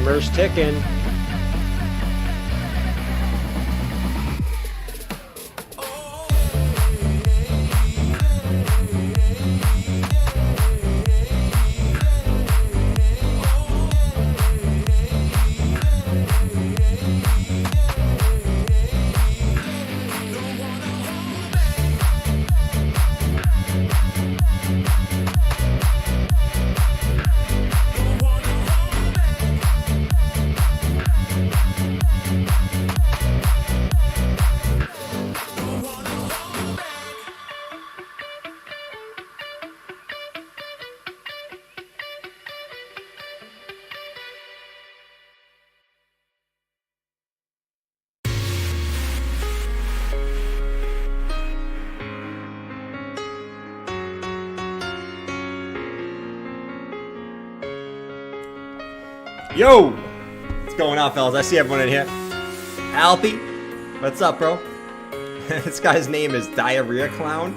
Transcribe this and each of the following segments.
Timer's ticking. Yo! What's going on, fellas? I see everyone in here. Alpy, what's up, bro? This guy's name is Diarrhea Clown.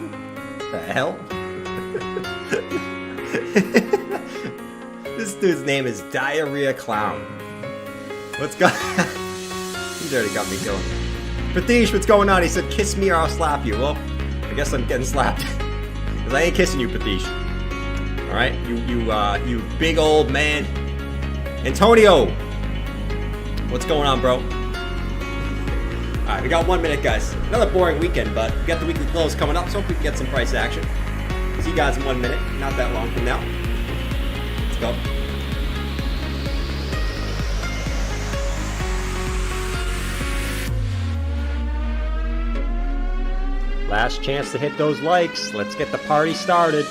The hell? This dude's name is Diarrhea Clown. What's going on? He's already got me going. Pratish, what's going on? He said, kiss me or I'll slap you. Well, I guess I'm getting slapped. Because I ain't kissing you, Pratish. Alright? You big old man. Antonio! What's going on, bro? Alright, we got 1 minute, guys. Another boring weekend, but we got the weekly close coming up, so hope we can get some price action. See you guys in 1 minute. Not that long from now. Let's go. Last chance to hit those likes. Let's get the party started.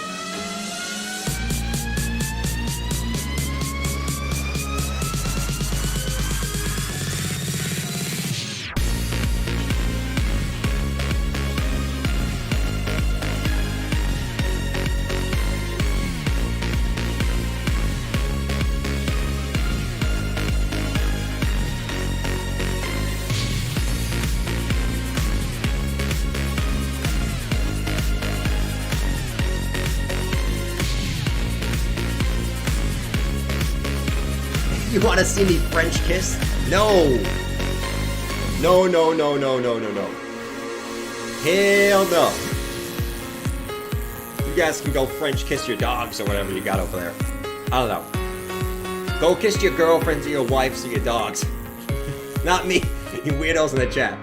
You want to see me French kiss? No! No, no, no, no, no, no, no. Hell no. You guys can go French kiss your dogs or whatever you got over there. I don't know. Go kiss your girlfriends or your wives or your dogs. Not me, you weirdos in the chat.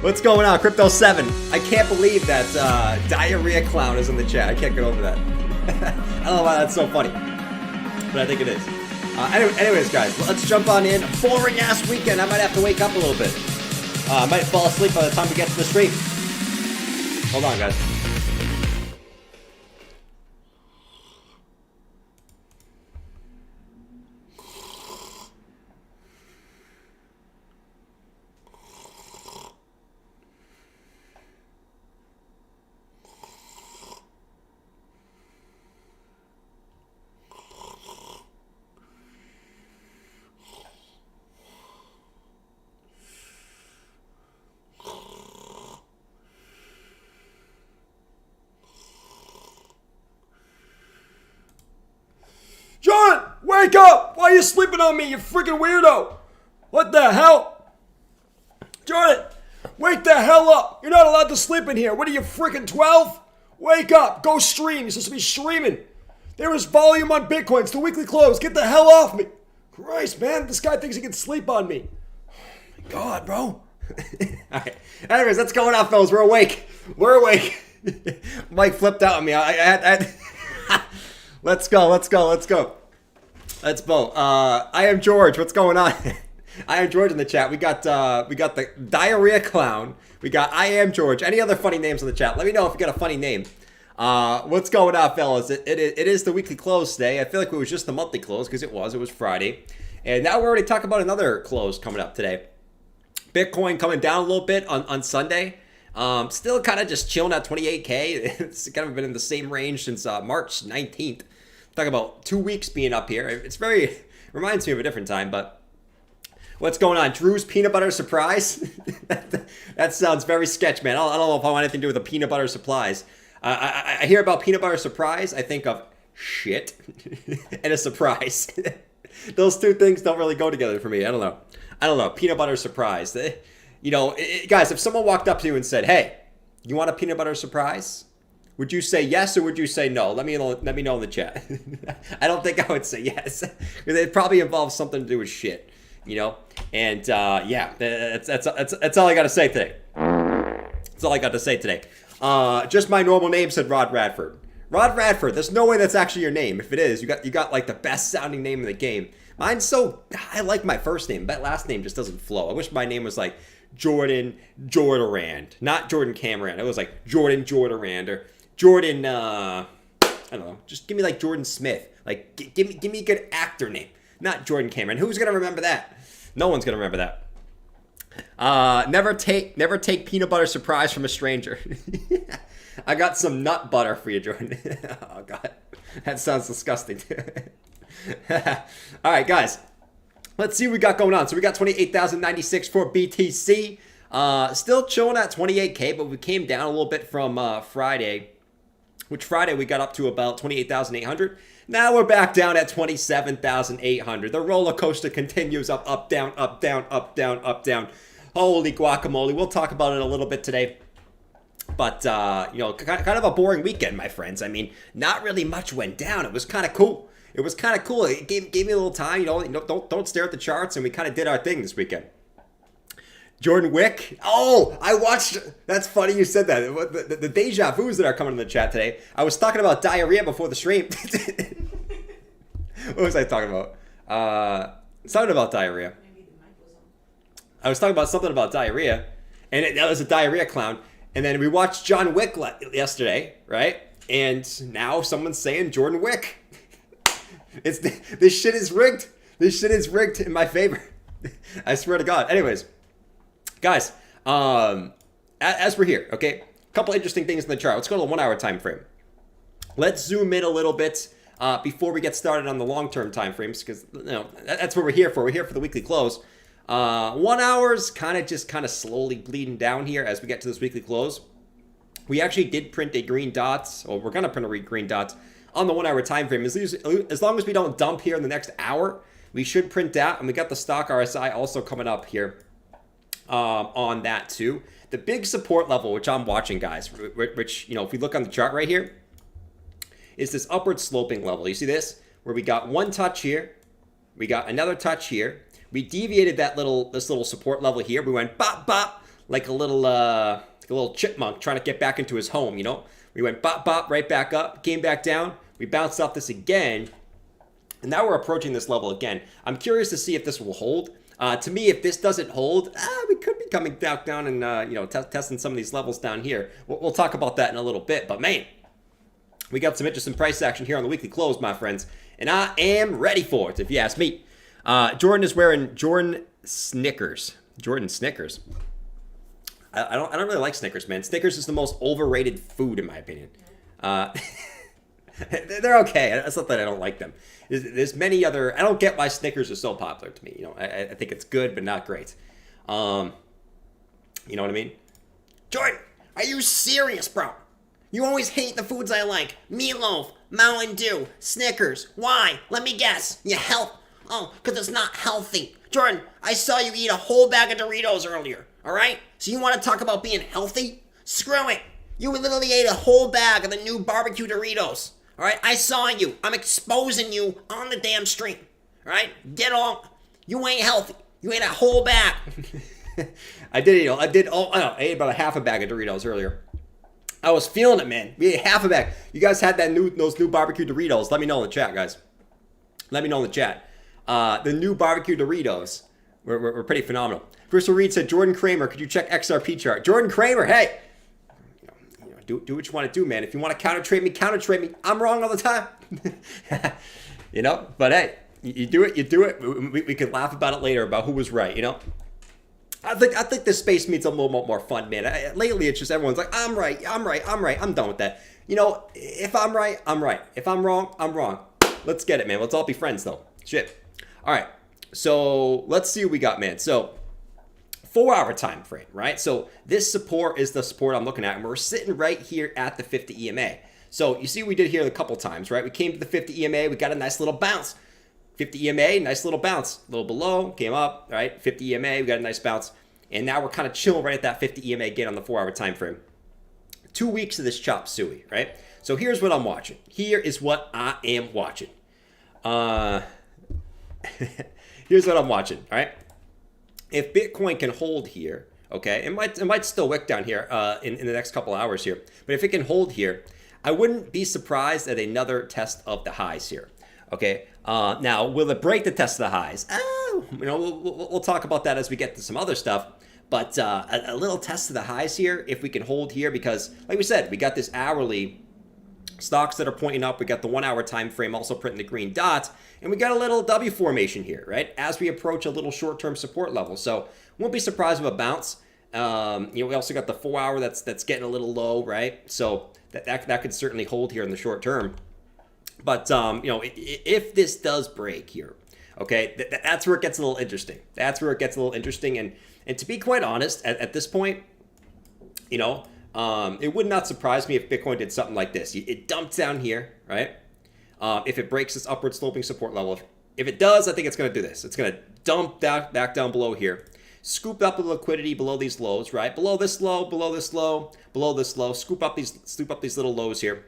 What's going on, Crypto7? I can't believe that Diarrhea Clown is in the chat. I can't get over that. I don't know why that's so funny, but I think it is. Anyways, guys, let's jump on in. Boring ass weekend. I might have to wake up a little bit. I might fall asleep by the time we get to the stream. Hold on, guys. John, wake up! Why are you sleeping on me, you freaking weirdo? What the hell? Jordan, wake the hell up! You're not allowed to sleep in here. What are you, freaking 12? Wake up! Go stream. You're supposed to be streaming. There is volume on Bitcoin. It's the weekly close. Get the hell off me. Christ, man. This guy thinks he can sleep on me. Oh my God, bro. Alright. Anyways, what's going on, fellas? We're awake. We're awake. Mike flipped out on me. Let's go. Let's go. Let's go. Let's go. I am George. What's going on? I am George in the chat. We got the Diarrhea Clown. We got I am George. Any other funny names in the chat? Let me know if you got a funny name. What's going on, fellas? It is the weekly close today. I feel like it was just the monthly close because it was Friday. And now we're already talking about another close coming up today. Bitcoin coming down a little bit on Sunday. Still kind of just chilling at 28K. It's kind of been in the same range since March 19th. Talk about 2 weeks being up here. It's very, reminds me of a different time, but what's going on? Drew's peanut butter surprise? That sounds very sketch, man. I don't know if I want anything to do with a peanut butter surprise. I hear about peanut butter surprise. I think of shit and a surprise. Those two things don't really go together for me. I don't know. Peanut butter surprise. You know, guys, if someone walked up to you and said, "Hey, you want a peanut butter surprise?" Would you say yes or would you say no? Let me know in the chat. I don't think I would say yes. It probably involves something to do with shit, you know? And yeah, that's all I got to say today. That's all I got to say today. Just my normal name, said Rod Radford. Rod Radford, there's no way that's actually your name. If it is, you got like the best sounding name in the game. I like my first name. That last name just doesn't flow. I wish my name was like Jordan Jordarand, not Jordan Camirand. It was like Jordan Jordarand or Jordan, I don't know. Just give me like Jordan Smith. Like, give me a good actor name, not Jordan Cameron. Who's gonna remember that? No one's gonna remember that. Never take peanut butter surprise from a stranger. I got some nut butter for you, Jordan. Oh God, that sounds disgusting. All right, guys. Let's see what we got going on. So we got 28,096 for BTC. Still chilling at 28K, but we came down a little bit from Friday. Which Friday we got up to about 28,800. Now we're back down at 27,800. The roller coaster continues up, down, up, down, up, down, up, down. Holy guacamole. We'll talk about it a little bit today. But, you know, kind of a boring weekend, my friends. I mean, not really much went down. It was kind of cool. It gave me a little time. You know, don't stare at the charts. And we kind of did our thing this weekend. Jordan Wick. Oh, I watched. That's funny you said that. The deja vus that are coming in the chat today. I was talking about diarrhea before the stream. What was I talking about? Something about diarrhea. I was talking about something about diarrhea. And that was a diarrhea clown. And then we watched John Wick yesterday, right? And now someone's saying Jordan Wick. This shit is rigged. This shit is rigged in my favor. I swear to God. Anyways. Guys, as we're here, okay, a couple interesting things in the chart. Let's go to the 1 hour time frame. Let's zoom in a little bit before we get started on the long-term time frames, because you know that's what we're here for. We're here for the weekly close. 1 hour's kind of slowly bleeding down here as we get to this weekly close. We actually did print a green dot, or we're gonna print a green dot on the 1 hour time frame. As long as we don't dump here in the next hour, we should print that. And we got the stock RSI also coming up here. On that too. The big support level, which I'm watching, guys, which, you know, if we look on the chart right here, is this upward sloping level. You see this? Where we got one touch here, we got another touch here. We deviated this little support level here. We went bop bop like a little chipmunk trying to get back into his home, you know? We went bop bop right back up, came back down, we bounced off this again, and now we're approaching this level again. I'm curious to see if this will hold. To me, if this doesn't hold, we could be coming down and, you know, testing some of these levels down here. We'll talk about that in a little bit. But, man, we got some interesting price action here on the weekly close, my friends. And I am ready for it, if you ask me. Jordan is wearing Jordan Snickers. Jordan Snickers. I don't really like Snickers, man. Snickers is the most overrated food, in my opinion. They're okay. It's not that I don't like them. There's many other. I don't get why Snickers are so popular to me. You know, I think it's good, but not great. You know what I mean? Jordan, are you serious, bro? You always hate the foods I like. Meatloaf, Mountain Dew, Snickers. Why? Let me guess. You help. Oh, because it's not healthy. Jordan, I saw you eat a whole bag of Doritos earlier. All right? So you want to talk about being healthy? Screw it. You literally ate a whole bag of the new barbecue Doritos. All right, I saw you. I'm exposing you on the damn stream. All right, get on. You ain't healthy. You ate a whole bag. I ate about a half a bag of Doritos earlier. I was feeling it, man. We ate half a bag. You guys had those new barbecue Doritos. Let me know in the chat, guys. Let me know in the chat. The new barbecue Doritos were pretty phenomenal. Crystal Reed said, Jordan Kramer, could you check XRP chart? Jordan Kramer, hey. Do what you want to do, man. If you want to counter trade me. I'm wrong all the time. You know, but hey, you do it. We could laugh about it later about who was right, you know? I think this space needs a little more fun, man. Lately, it's just everyone's like, I'm right. I'm done with that. You know, if I'm right, I'm right. If I'm wrong, I'm wrong. Let's get it, man. Let's all be friends, though. Shit. All right. So let's see what we got, man. So 4 hour time frame, right? So this support is the support I'm looking at, and we're sitting right here at the 50 EMA. So you see we did here a couple times, right? We came to the 50 EMA, we got a nice little bounce. 50 EMA, nice little bounce. A little below, came up, right? 50 EMA, we got a nice bounce. And now we're kind of chilling right at that 50 EMA again on the 4-hour time frame. 2 weeks of this chop suey, right? So here's what I'm watching. Here is what I am watching. Here's what I'm watching, all right? If Bitcoin can hold here, okay, it might still wick down here in the next couple hours here. But if it can hold here, I wouldn't be surprised at another test of the highs here. Okay, now will it break the test of the highs? We'll talk about that as we get to some other stuff. But a little test of the highs here, if we can hold here, because like we said, we got this hourly stocks that are pointing up. We got the 1-hour time frame also printing the green dot, and we got a little W formation here, right? As we approach a little short-term support level, so won't be surprised with a bounce. We also got the 4-hour that's getting a little low, right? So that could certainly hold here in the short term. But if this does break here, okay, that's where it gets a little interesting. That's where it gets a little interesting, and to be quite honest, at this point, it would not surprise me if Bitcoin did something like this. It dumped down here, right? If it breaks this upward sloping support level, if it does, I think it's going to do this. It's going to dump back down below here, scoop up the liquidity below these lows, right? Below this low, below this low, below this low, scoop up these little lows here,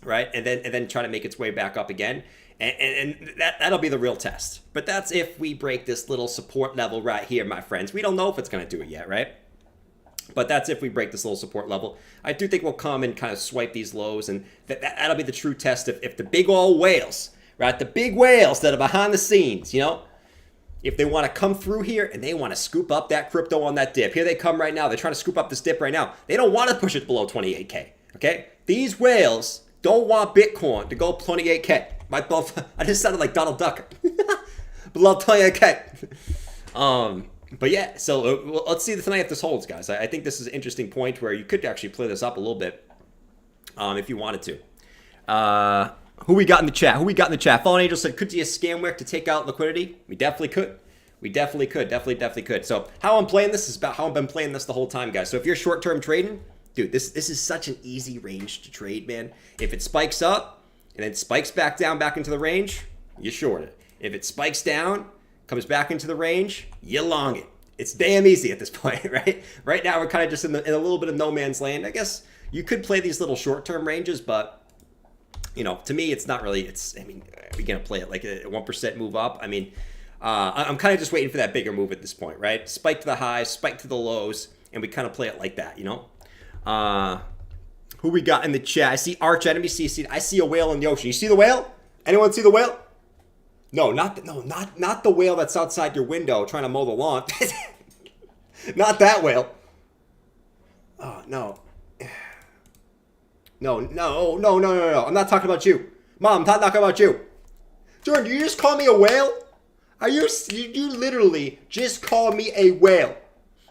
right? And then try to make its way back up again. And that'll be the real test. But that's if we break this little support level right here, my friends. We don't know if it's going to do it yet, right? But that's if we break this little support level. I do think we'll come and kind of swipe these lows, and that'll be the true test if the big old whales, right? The big whales that are behind the scenes, if they want to come through here and they want to scoop up that crypto on that dip. Here they come right now. They're trying to scoop up this dip right now. They don't want to push it below 28K, okay? These whales don't want Bitcoin to go 28K. I just sounded like Donald Duck. Below 28K. But yeah, so let's see tonight if this holds, guys. I think this is an interesting point where you could actually play this up a little bit if you wanted to. Who we got in the chat? Fallen Angel said, could you a scam wick to take out liquidity? We definitely could. Definitely could. So how I'm playing this is about how I've been playing this the whole time, guys. So if you're short-term trading, dude, this is such an easy range to trade, man. If it spikes up and then spikes back down back into the range, you short it. If it spikes down, comes back into the range, you long it. It's damn easy at this point, right? Right now we're kind of just in a little bit of no man's land. I guess you could play these little short-term ranges, but to me, it's not really. Are we gonna play it like a 1% move up? I'm kind of just waiting for that bigger move at this point, right? Spike to the highs, spike to the lows, and we kind of play it like that, Who we got in the chat? I see Arch Enemy CC. I see a whale in the ocean. You see the whale? Anyone see the whale? No, not the whale that's outside your window trying to mow the lawn. Not that whale. Oh, no. No. I'm not talking about you. Mom, I'm not talking about you. Jordan, you just call me a whale? You literally just called me a whale.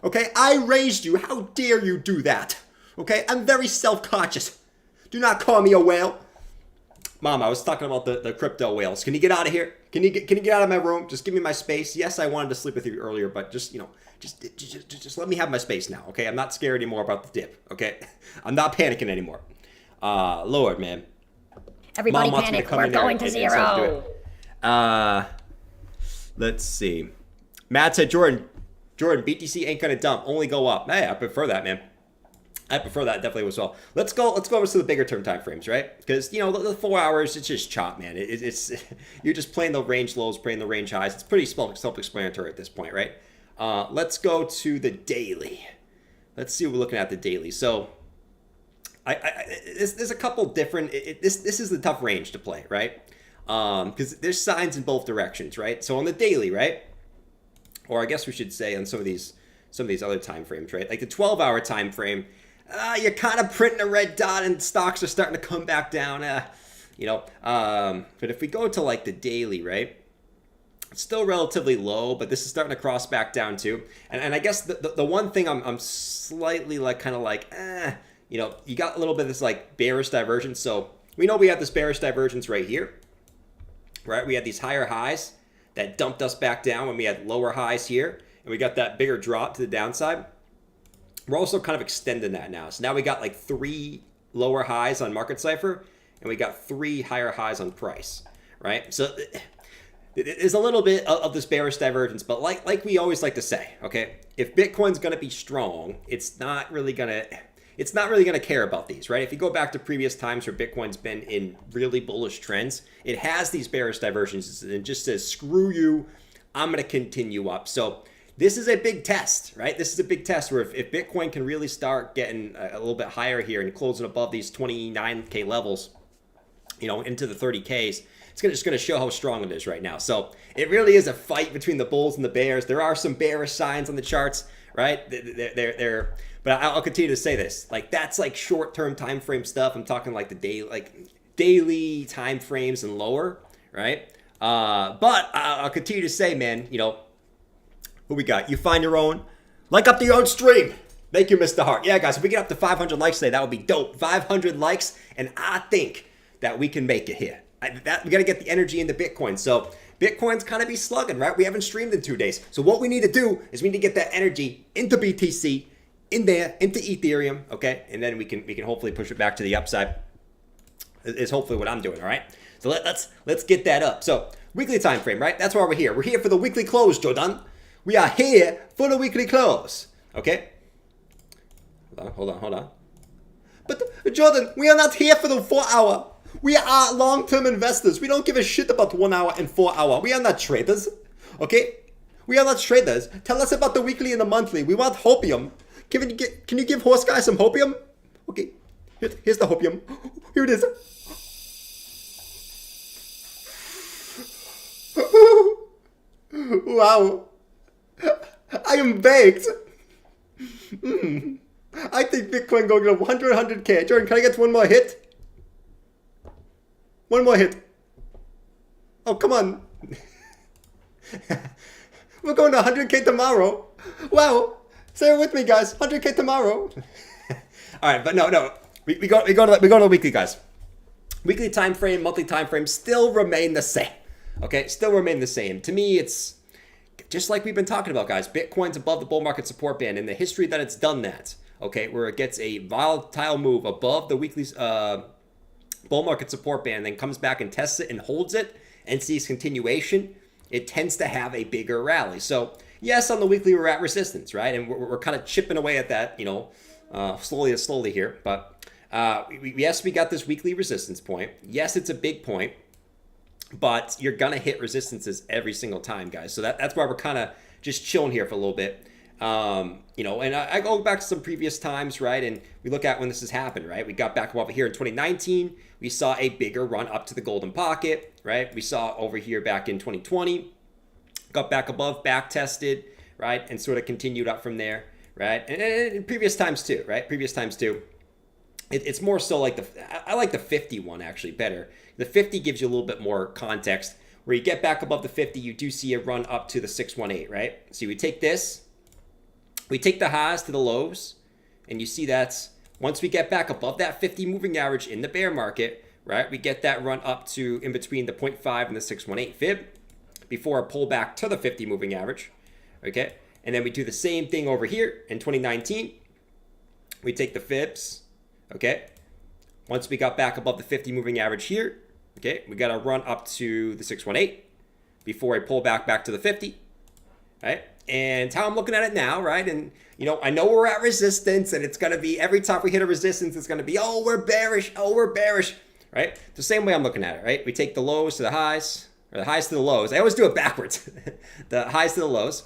Okay? I raised you. How dare you do that? Okay? I'm very self-conscious. Do not call me a whale. Mom, I was talking about the crypto whales. Can you get out of here? Can you get out of my room? Just give me my space. Yes, I wanted to sleep with you earlier, but just let me have my space now, okay? I'm not scared anymore about the dip, okay? I'm not panicking anymore. Lord, man. Everybody panic. We're going to zero. Let's see. Matt said, Jordan, BTC ain't gonna dump. Only go up. Hey, I prefer that, man. I prefer that definitely as well. Let's go over to the bigger term time frames, right? Because the 4 hours, it's just chop, man. It's you're just playing the range lows, playing the range highs. It's pretty self-explanatory at this point, right? Let's go to the daily. Let's see what we're looking at the daily. So, there's a couple different. This is the tough range to play, right? Because there's signs in both directions, right? So on the daily, right? Or I guess we should say on some of these other time frames, right? Like the 12-hour time frame. You're kind of printing a red dot and stocks are starting to come back down, but if we go to like the daily, right, it's still relatively low, but this is starting to cross back down too. And I guess the one thing I'm slightly you got a little bit of this like bearish divergence. So we know we have this bearish divergence right here, right? We had these higher highs that dumped us back down when we had lower highs here, and we got that bigger drop to the downside. We're also kind of extending that now. So now we got like 3 lower highs on market cipher, and we got 3 higher highs on price, right? So there's a little bit of this bearish divergence, but like we always like to say, okay, if Bitcoin's going to be strong, it's not really going to care about these, right? If you go back to previous times where Bitcoin's been in really bullish trends, it has these bearish divergences and just says, screw you, I'm going to continue up. So this is a big test, right? This is a big test where if Bitcoin can really start getting a little bit higher here and closing above these 29K levels, you know, into the 30Ks, it's just going to show how strong it is right now. So it really is a fight between the bulls and the bears. There are some bearish signs on the charts, right? But I'll continue to say this. Like, that's like short-term time frame stuff. I'm talking like the daily time frames and lower, right? But I'll continue to say, man, you know, who we got? You find your own. Like up the own stream. Thank you, Mr. Hart. Yeah, guys, if we get up to 500 likes today, that would be dope. 500 likes, and I think that we can make it here. We got to get the energy into Bitcoin. So Bitcoin's kind of be slugging, right? We haven't streamed in 2 days. So what we need to do is we need to get that energy into BTC, in there, into Ethereum, okay? And then we can hopefully push it back to the upside. Is hopefully what I'm doing, all right? So let's get that up. So weekly time frame, right? That's why we're here. We're here for the weekly close, Jordan. We are here for the weekly close, okay? Hold on. But Jordan, we are not here for the 4 hour. We are long-term investors. We don't give a shit about 1 hour and 4 hour. We are not traders, okay? We are not traders. Tell us about the weekly and the monthly. We want hopium. Can you give horse guy some hopium? Okay, here's the hopium. Here it is. Wow. I am baked. I think Bitcoin going to 100K. Jordan, can I get one more hit? One more hit. Oh, come on. We're going to 100K tomorrow. Wow. Say it with me, guys. 100K tomorrow. All right, but no. We go to the weekly, guys. Weekly time frame, monthly time frame still remain the same. Okay, still remain the same. To me, it's just like we've been talking about, guys. Bitcoin's above the bull market support band. In the history that it's done that, okay, where it gets a volatile move above the weekly bull market support band, then comes back and tests it and holds it and sees continuation, it tends to have a bigger rally. So yes, on the weekly we're at resistance, right? And we're kind of chipping away at that, you know, slowly here. But yes, we got this weekly resistance point. Yes, it's a big point, but you're gonna hit resistances every single time, guys. So that's why we're kind of just chilling here for a little bit. You know, and I go back to some previous times, right? And we look at when this has happened, right? We got back over here in 2019. We saw a bigger run up to the golden pocket, right? We saw over here back in 2020, got back above, back tested, right? And sort of continued up from there, right? And previous times too, right? Previous times too. It's more so like I like the 50 one actually better. The 50 gives you a little bit more context. Where you get back above the 50, you do see a run up to the 618, right? So we take this. We take the highs to the lows, and you see that's once we get back above that 50 moving average in the bear market, right? We get that run up to in between the 0.5 and the 618 fib before a pullback to the 50 moving average, okay? And then we do the same thing over here in 2019. We take the fibs, okay? Once we got back above the 50 moving average here, okay, we got to run up to the 618 before a pullback back to the 50, right? And how I'm looking at it now, right? And, you know, I know we're at resistance, and it's going to be every time we hit a resistance, it's going to be, oh, we're bearish, right? The same way I'm looking at it, right? We take the lows to the highs, or the highs to the lows. I always do it backwards. The highs to the lows.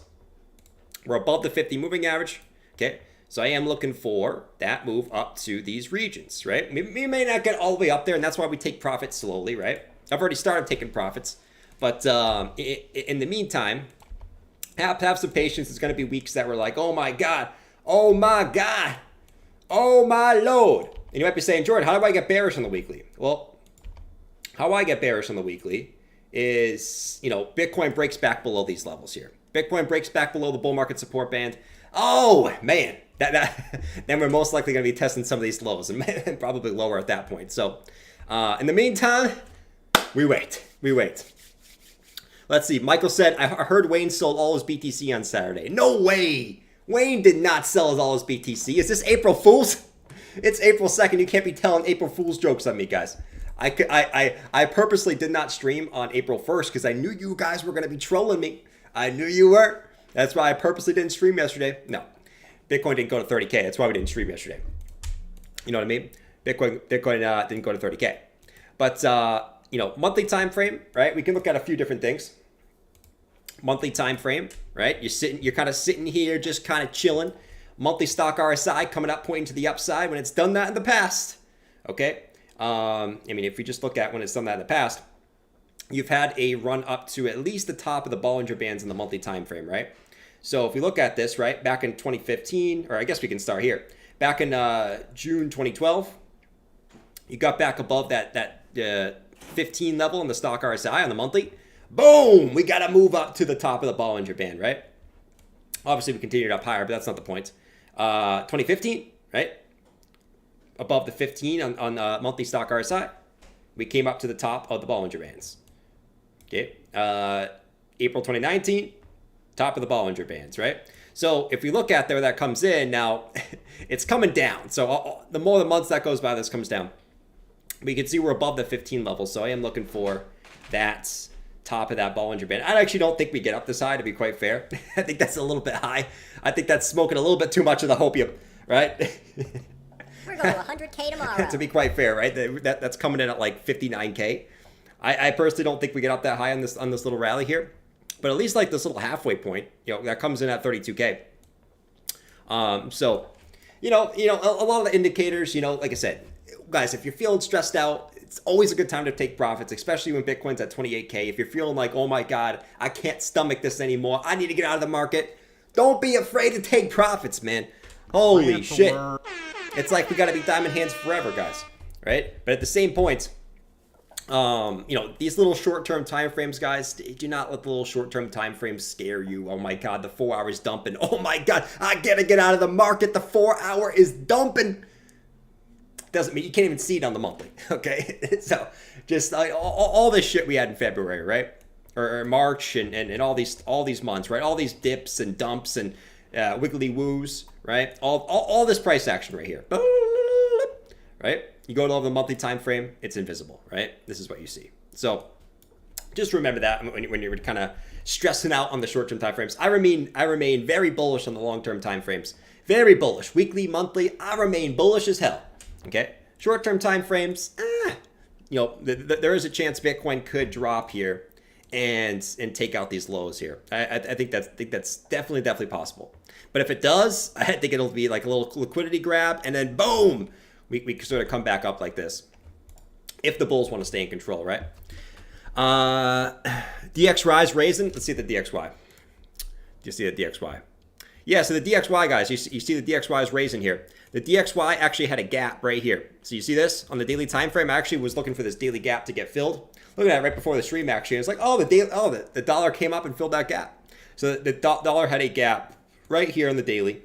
We're above the 50 moving average, okay? So I am looking for that move up to these regions, right? We may not get all the way up there, and that's why we take profits slowly, right? I've already started taking profits. But in the meantime, have some patience. It's going to be weeks that we're like, oh my God, oh my Lord. And you might be saying, Jordan, how do I get bearish on the weekly? Well, how I get bearish on the weekly is, you know, Bitcoin breaks back below these levels here. Bitcoin breaks back below the bull market support band. Oh, man, then we're most likely going to be testing some of these lows and probably lower at that point. So in the meantime, we wait. Let's see. Michael said, I heard Wayne sold all his BTC on Saturday. No way. Wayne did not sell all his BTC. Is this April Fool's? It's April 2nd. You can't be telling April Fool's jokes on me, guys. I purposely did not stream on April 1st because I knew you guys were going to be trolling me. I knew you were. That's why I purposely didn't stream yesterday. No, Bitcoin didn't go to 30K. That's why we didn't stream yesterday. You know what I mean? Bitcoin didn't go to 30K. But, monthly time frame, right? We can look at a few different things. Monthly time frame, right? You're kind of sitting here just kind of chilling. Monthly stock RSI coming up, pointing to the upside when it's done that in the past. Okay? If we just look at when it's done that in the past, you've had a run up to at least the top of the Bollinger Bands in the monthly time frame, right? So if we look at this, right, back in 2015, or I guess we can start here. Back in June 2012, you got back above that 15 level in the stock RSI on the monthly. Boom! We got to move up to the top of the Bollinger Band, right? Obviously, we continued up higher, but that's not the point. 2015, right? Above the 15 on monthly stock RSI. We came up to the top of the Bollinger Bands. Okay. April 2019, top of the Bollinger Bands, right? So if we look at where that comes in, now it's coming down. So the more the months that goes by, this comes down. We can see we're above the 15 level. So I am looking for that top of that Bollinger Band. I actually don't think we get up this high, to be quite fair. I think that's a little bit high. I think that's smoking a little bit too much of the hopium, right? We're going to 100K tomorrow. To be quite fair, right? That's coming in at like 59K. I personally don't think we get up that high on this little rally here. But at least like this little halfway point, that comes in at 32K. So, a lot of the indicators, like I said, guys, if you're feeling stressed out, it's always a good time to take profits, especially when Bitcoin's at 28K. If you're feeling like, oh my God, I can't stomach this anymore, I need to get out of the market, don't be afraid to take profits, man. Holy shit. It's like we got to be diamond hands forever, guys, right? But at the same point, these little short-term time frames, guys, do not let the little short-term time frames scare you. Oh my God, the 4 hours dumping. Oh my God, I gotta get out of the market. The 4 hour is dumping. Doesn't mean you can't even see it on the monthly. Okay, so just all this shit we had in February, right, or March, and all these months, right? All these dips and dumps and wiggly woos, right? All this price action right here, right? You go to the monthly time frame, it's invisible, right? This is what you see. So just remember that when you're kind of stressing out on the short-term time frames. I remain very bullish on the long-term time frames. Very bullish. Weekly, monthly, I remain bullish as hell. Okay? Short-term time frames, there is a chance Bitcoin could drop here and take out these lows here. I think that's definitely possible. But if it does, I think it'll be like a little liquidity grab, and then boom, we sort of come back up like this. If the bulls want to stay in control, right? DXY is raising. Let's see the DXY. Do you see the DXY? Yeah, so the DXY, guys, you see the DXY is raising here. The DXY actually had a gap right here. So you see this on the daily time frame? I actually was looking for this daily gap to get filled. Look at that right before the stream actually. It's like, the dollar came up and filled that gap. So the dollar had a gap right here on the daily.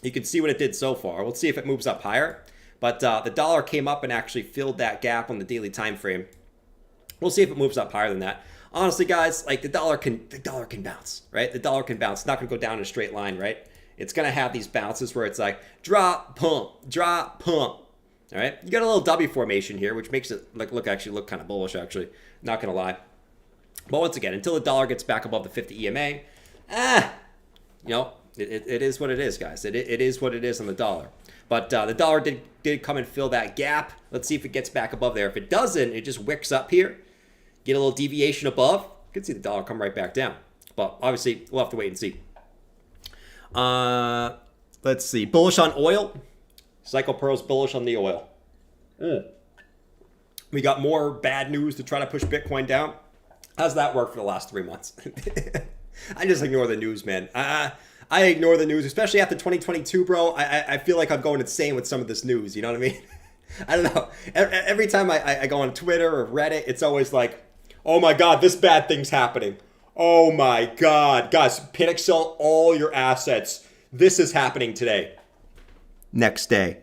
You can see what it did so far. We'll see if it moves up higher. But the dollar came up and actually filled that gap on the daily time frame. We'll see if it moves up higher than that. Honestly, guys, like the dollar can bounce, right? The dollar can bounce. It's not going to go down in a straight line, right? It's going to have these bounces where it's like drop, pump, drop, pump. All right? You got a little W formation here, which makes it look kind of bullish, actually. Not going to lie. But once again, until the dollar gets back above the 50 EMA, it is what it is, guys. It is what it is on the dollar. But the dollar did come and fill that gap. Let's see if it gets back above there. If it doesn't, it just wicks up here. Get a little deviation above. You can see the dollar come right back down. But obviously, we'll have to wait and see. Let's see. Bullish on oil. Cycle Pearl's bullish on the oil. We got more bad news to try to push Bitcoin down. How's that work for the last 3 months? I just ignore the news, man. I ignore the news, especially after 2022, bro. I feel like I'm going insane with some of this news. You know what I mean? I don't know. Every time I go on Twitter or Reddit, it's always like, oh my God, this bad thing's happening. Oh my God. Guys, panic sell all your assets. This is happening today. Next day.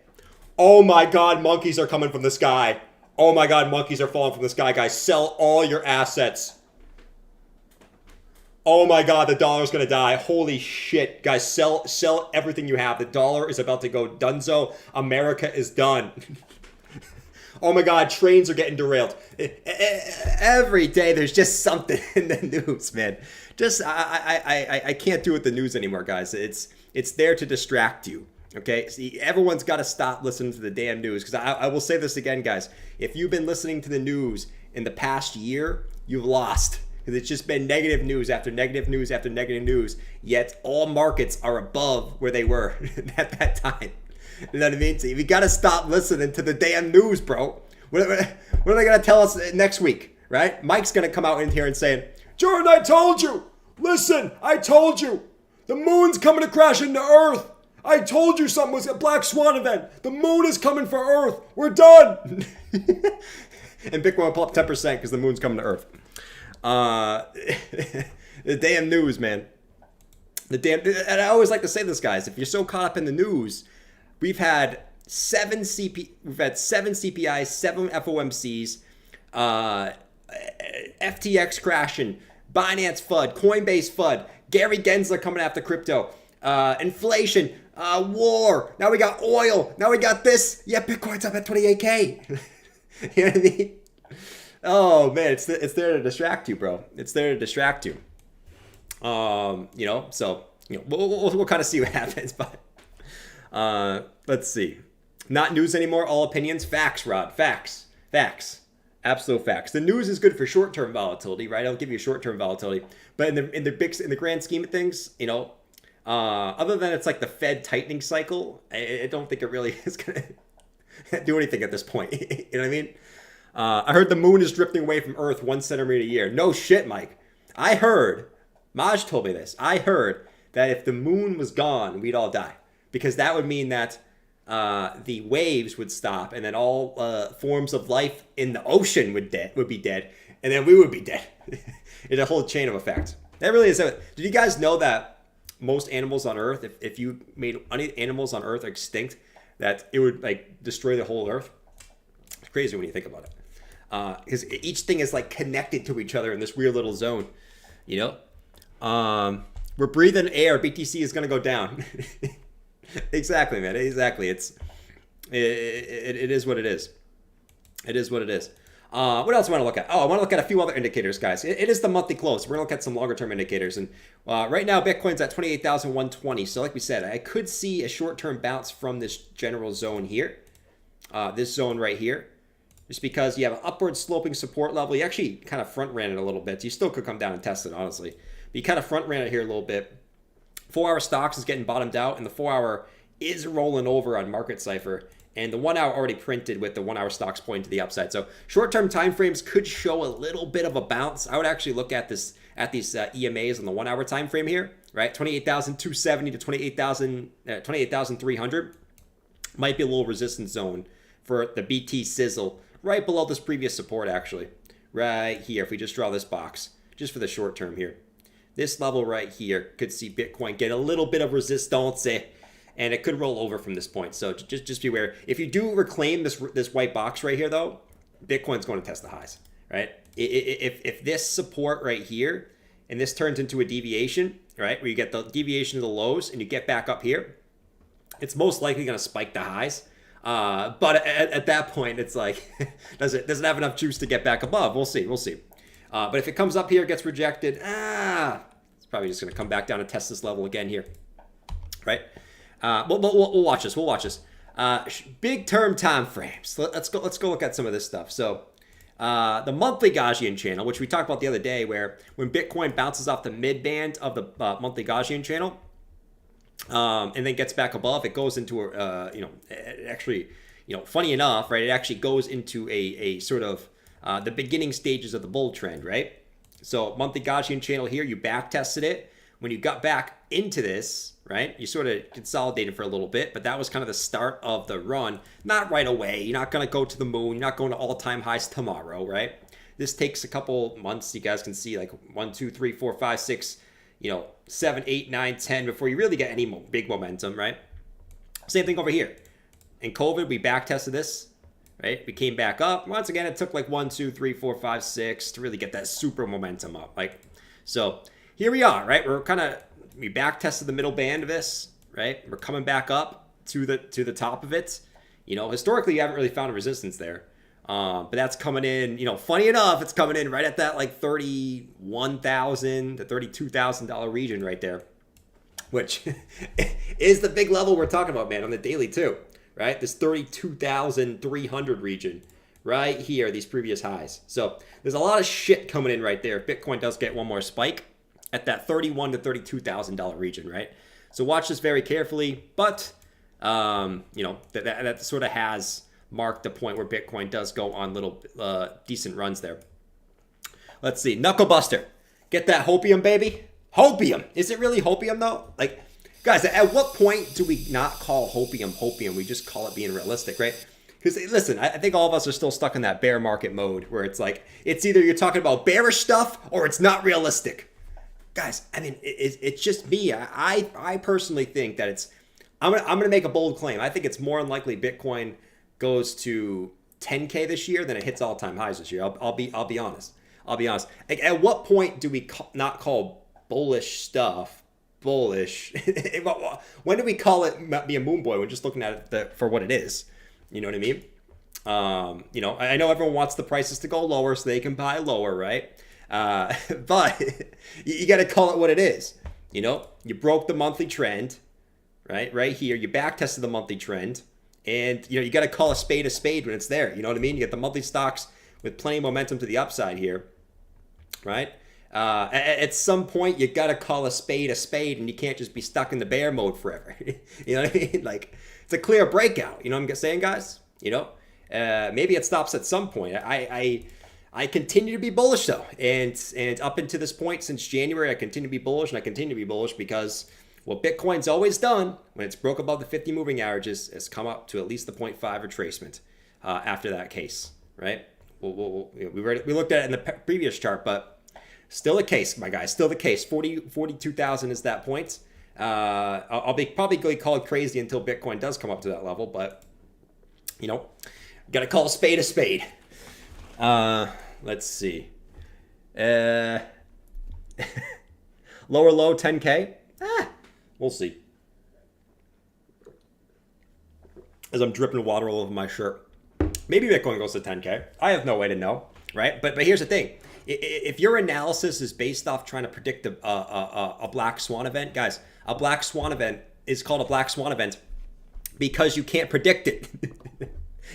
Oh my God, monkeys are coming from the sky. Oh my God, monkeys are falling from the sky, guys. Sell all your assets. Oh my God, the dollar's gonna die. Holy shit. Guys, sell everything you have. The dollar is about to go dunzo. America is done. Oh my God, trains are getting derailed. Every day there's just something in the news, man. Just I can't do with the news anymore, guys. It's there to distract you. Okay, see, everyone's got to stop listening to the damn news, because I will say this again, guys. If you've been listening to the news in the past year, you've lost, because it's just been negative news after negative news after negative news, yet all markets are above where they were at that time. You know what I mean? So we got to stop listening to the damn news, bro. What are they going to tell us next week, right? Mike's going to come out in here and saying, Jordan, I told you. Listen, I told you. The moon's coming to crash into Earth. I told you something was a black swan event. The moon is coming for Earth. We're done. And Bitcoin will pull up 10% because the moon's coming to Earth. The damn news, man. And I always like to say this, guys. If you're so caught up in the news, we've had seven CPIs, 7 FOMCs, FTX crashing, Binance FUD, Coinbase FUD, Gary Gensler coming after crypto, inflation, war. Now we got oil. Now we got this. Yeah, Bitcoin's up at 28K. You know what I mean? Oh man, it's there to distract you, bro. It's there to distract you. You know, so you know we'll kind of see what happens, but let's see. Not news anymore. All opinions. Facts, Rod. Facts. Absolute facts. The news is good for short-term volatility, right? It'll give you short-term volatility, but in the grand scheme of things, you know, other than it's like the Fed tightening cycle, I don't think it really is gonna do anything at this point. You know what I mean? I heard the moon is drifting away from Earth 1 centimeter a year. No shit, Mike. I heard, Maj told me this. I heard that if the moon was gone, we'd all die, because that would mean that the waves would stop, and then all forms of life in the ocean would be dead, and then we would be dead. It's a whole chain of effects. That really is. Did you guys know that most animals on Earth, if you made any animals on Earth extinct, that it would like destroy the whole Earth? It's crazy when you think about it, because each thing is like connected to each other in this weird little zone. You know, we're breathing air. BTC is gonna go down. Exactly, man. Exactly. It is what it is. It is what it is. What else do I want to look at? Oh, I want to look at a few other indicators, guys. It is the monthly close. We're going to look at some longer term indicators. And right now, Bitcoin's at 28,120. So like we said, I could see a short-term bounce from this general zone here. This zone right here. Just because you have an upward sloping support level. You actually kind of front ran it a little bit. You still could come down and test it, honestly. But you kind of front ran it here a little bit. 4-hour stocks is getting bottomed out, and the 4-hour is rolling over on Market Cypher, and the 1-hour already printed with the 1-hour stocks pointing to the upside. So short-term time frames could show a little bit of a bounce. I would actually look at these EMAs on the 1-hour time frame here, right? 28,270 to 28,300 might be a little resistance zone for the BT sizzle right below this previous support, actually, right here. If we just draw this box, just for the short term here. This level right here could see Bitcoin get a little bit of resistance, and it could roll over from this point. So just beware. If you do reclaim this white box right here, though, Bitcoin's going to test the highs, right? If this support right here, and this turns into a deviation, right, where you get the deviation of the lows, and you get back up here, it's most likely going to spike the highs. But at that point, it's like, does it have enough juice to get back above? We'll see. But if it comes up here, gets rejected, it's probably just going to come back down and test this level again here, right? We'll watch this. Big term time frames. Let's go look at some of this stuff. So the monthly Gaussian channel, which we talked about the other day, where when Bitcoin bounces off the mid band of the monthly Gaussian channel, and then gets back above, it goes into funny enough, right? It actually goes into a sort of the beginning stages of the bull trend, right? So monthly Gaussian channel here, you back tested it. When you got back into this, right, you sort of consolidated for a little bit, but that was kind of the start of the run. Not right away. You're not going to go to the moon. You're not going to all-time highs tomorrow, right? This takes a couple months. You guys can see like 1, 2, 3, 4, 5, 6, 7, 8, 9, 10 before you really get any big momentum, right? Same thing over here. In COVID, we back tested this. Right, we came back up. Once again, it took like 1, 2, 3, 4, 5, 6 to really get that super momentum up. Like, so here we are, right? We back tested the middle band of this, right? We're coming back up to the top of it. Historically, you haven't really found a resistance there. But that's coming in, funny enough, it's coming in right at that like $31,000 to $32,000 region right there, which is the big level we're talking about, man, on the daily too, right? This 32,300 region right here, these previous highs. So there's a lot of shit coming in right there. If Bitcoin does get one more spike at that $31,000 to $32,000 region, right? So watch this very carefully, but that sort of has marked the point where Bitcoin does go on little decent runs there. Let's see, Knuckle Buster, get that hopium, baby. Hopium. Is it really hopium though? Like, guys, at what point do we not call hopium? We just call it being realistic, right? Because listen, I think all of us are still stuck in that bear market mode where it's like, it's either you're talking about bearish stuff or it's not realistic. Guys, I mean, it's just me. I personally think that I'm gonna make a bold claim. I think it's more unlikely Bitcoin goes to 10K this year than it hits all-time highs this year. I'll be honest. Like, at what point do we not call bullish stuff bullish? When do we call it be a moon boy? We're just looking at it for what it is. You know what I mean? I know everyone wants the prices to go lower so they can buy lower, right? But you got to call it what it is. You broke the monthly trend, right? Right here, you back tested the monthly trend. And, you got to call a spade when it's there. You know what I mean? You get the monthly stocks with plenty of momentum to the upside here, right? At some point, you got to call a spade, and you can't just be stuck in the bear mode forever. You know what I mean? Like, it's a clear breakout. You know what I'm saying, guys? Maybe it stops at some point. I continue to be bullish, though. And up until this point, since January, I continue to be bullish, and I continue to be bullish because what Bitcoin's always done when it's broke above the 50 moving averages is come up to at least the 0.5 retracement after that case, right? We looked at it in the previous chart, but still the case, my guys, still the case. 42,000 is that point. I'll be probably called crazy until Bitcoin does come up to that level, but got to call a spade. Let's see. Lower low 10K. We'll see. As I'm dripping water all over my shirt. Maybe Bitcoin goes to 10K. I have no way to know, right? But here's the thing. If your analysis is based off trying to predict a black swan event, guys, a black swan event is called a black swan event because you can't predict it.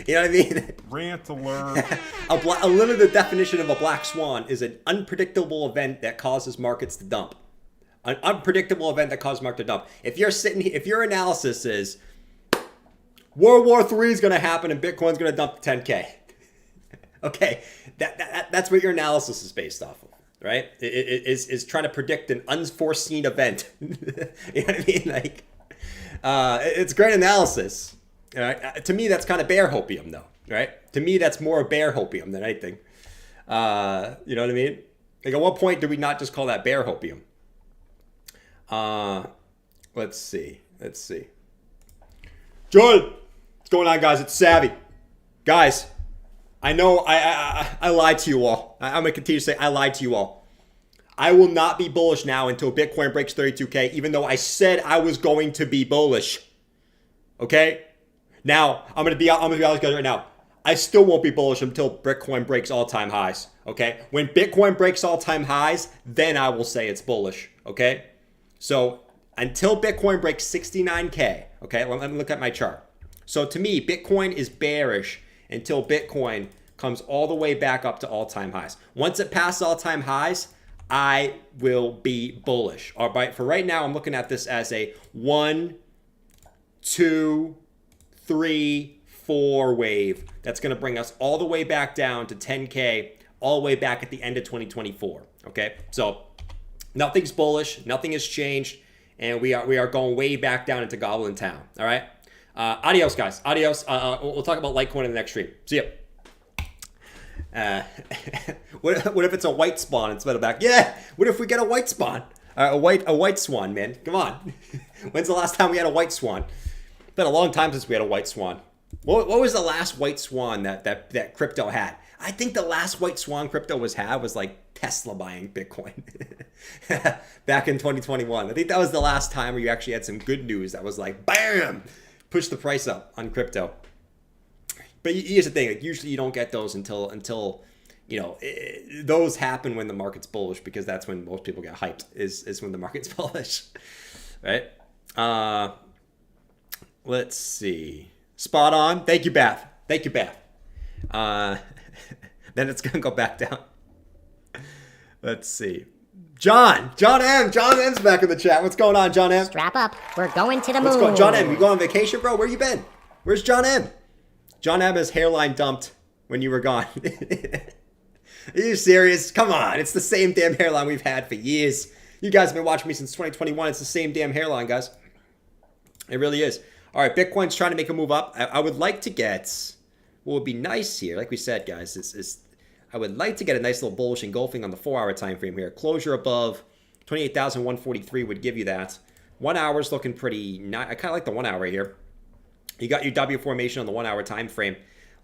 You know what I mean? Rant alert. A limited definition of a black swan is an unpredictable event that causes markets to dump. An unpredictable event that causes market to dump. If your analysis is World War III is going to happen and Bitcoin's going to dump to 10K, okay, that's what your analysis is based off of, right? It is trying to predict an unforeseen event. You know what I mean? Like, it's great analysis. To me, that's kind of bear hopium, though, right? To me, that's more bear hopium than anything. You know what I mean? Like, at what point do we not just call that bear hopium? Let's see. Jordan, what's going on, guys? It's Savvy. Guys, I know I lied to you all. I'm going to continue to say I lied to you all. I will not be bullish now until Bitcoin breaks 32K, even though I said I was going to be bullish. Okay? Now, I'm going to be honest, guys, right now. I still won't be bullish until Bitcoin breaks all-time highs. Okay? When Bitcoin breaks all-time highs, then I will say it's bullish. Okay? So until Bitcoin breaks 69K, okay, let me look at my chart. So to me, Bitcoin is bearish until Bitcoin comes all the way back up to all-time highs. Once it passes all-time highs, I will be bullish. All right, for right now, I'm looking at this as a 1, 2, 3, 4 wave. That's going to bring us all the way back down to 10K, all the way back at the end of 2024. Okay, so nothing's bullish, nothing has changed, and we are going way back down into Goblin Town. All right, adios, guys. Adios. We'll talk about Litecoin in the next stream. See ya. What if it's a white spawn instead of back? Yeah. What if we get a white spawn? A white swan, man. Come on. When's the last time we had a white swan? It's been a long time since we had a white swan. What was the last white swan that crypto had? I think the last white swan crypto was like Tesla buying Bitcoin back in 2021. I think that was the last time where you actually had some good news that was like, bam, push the price up on crypto. But here's the thing: like usually you don't get those until you know those happen when the market's bullish, because that's when most people get hyped. Is when the market's bullish, right? Let's see. Spot on. Thank you, Bath. Thank you, Bath. Then it's gonna go back down. Let's see. John M's back in the chat. What's going on, John M? Strap up. We're going to the What's moon. going, John M? You going on vacation, bro? Where you been? Where's John M? John M has hairline dumped when you were gone. Are you serious? Come on, it's the same damn hairline we've had for years. You guys have been watching me since 2021. It's the same damn hairline, guys. It really is. All right, Bitcoin's trying to make a move up. I would like to get, what would be nice here, like we said, guys, is I would like to get a nice little bullish engulfing on the 4-hour time frame here. Closure above 28,143 would give you that. 1 hour is looking pretty nice. I kind of like the 1 hour here. You got your W formation on the 1 hour time frame.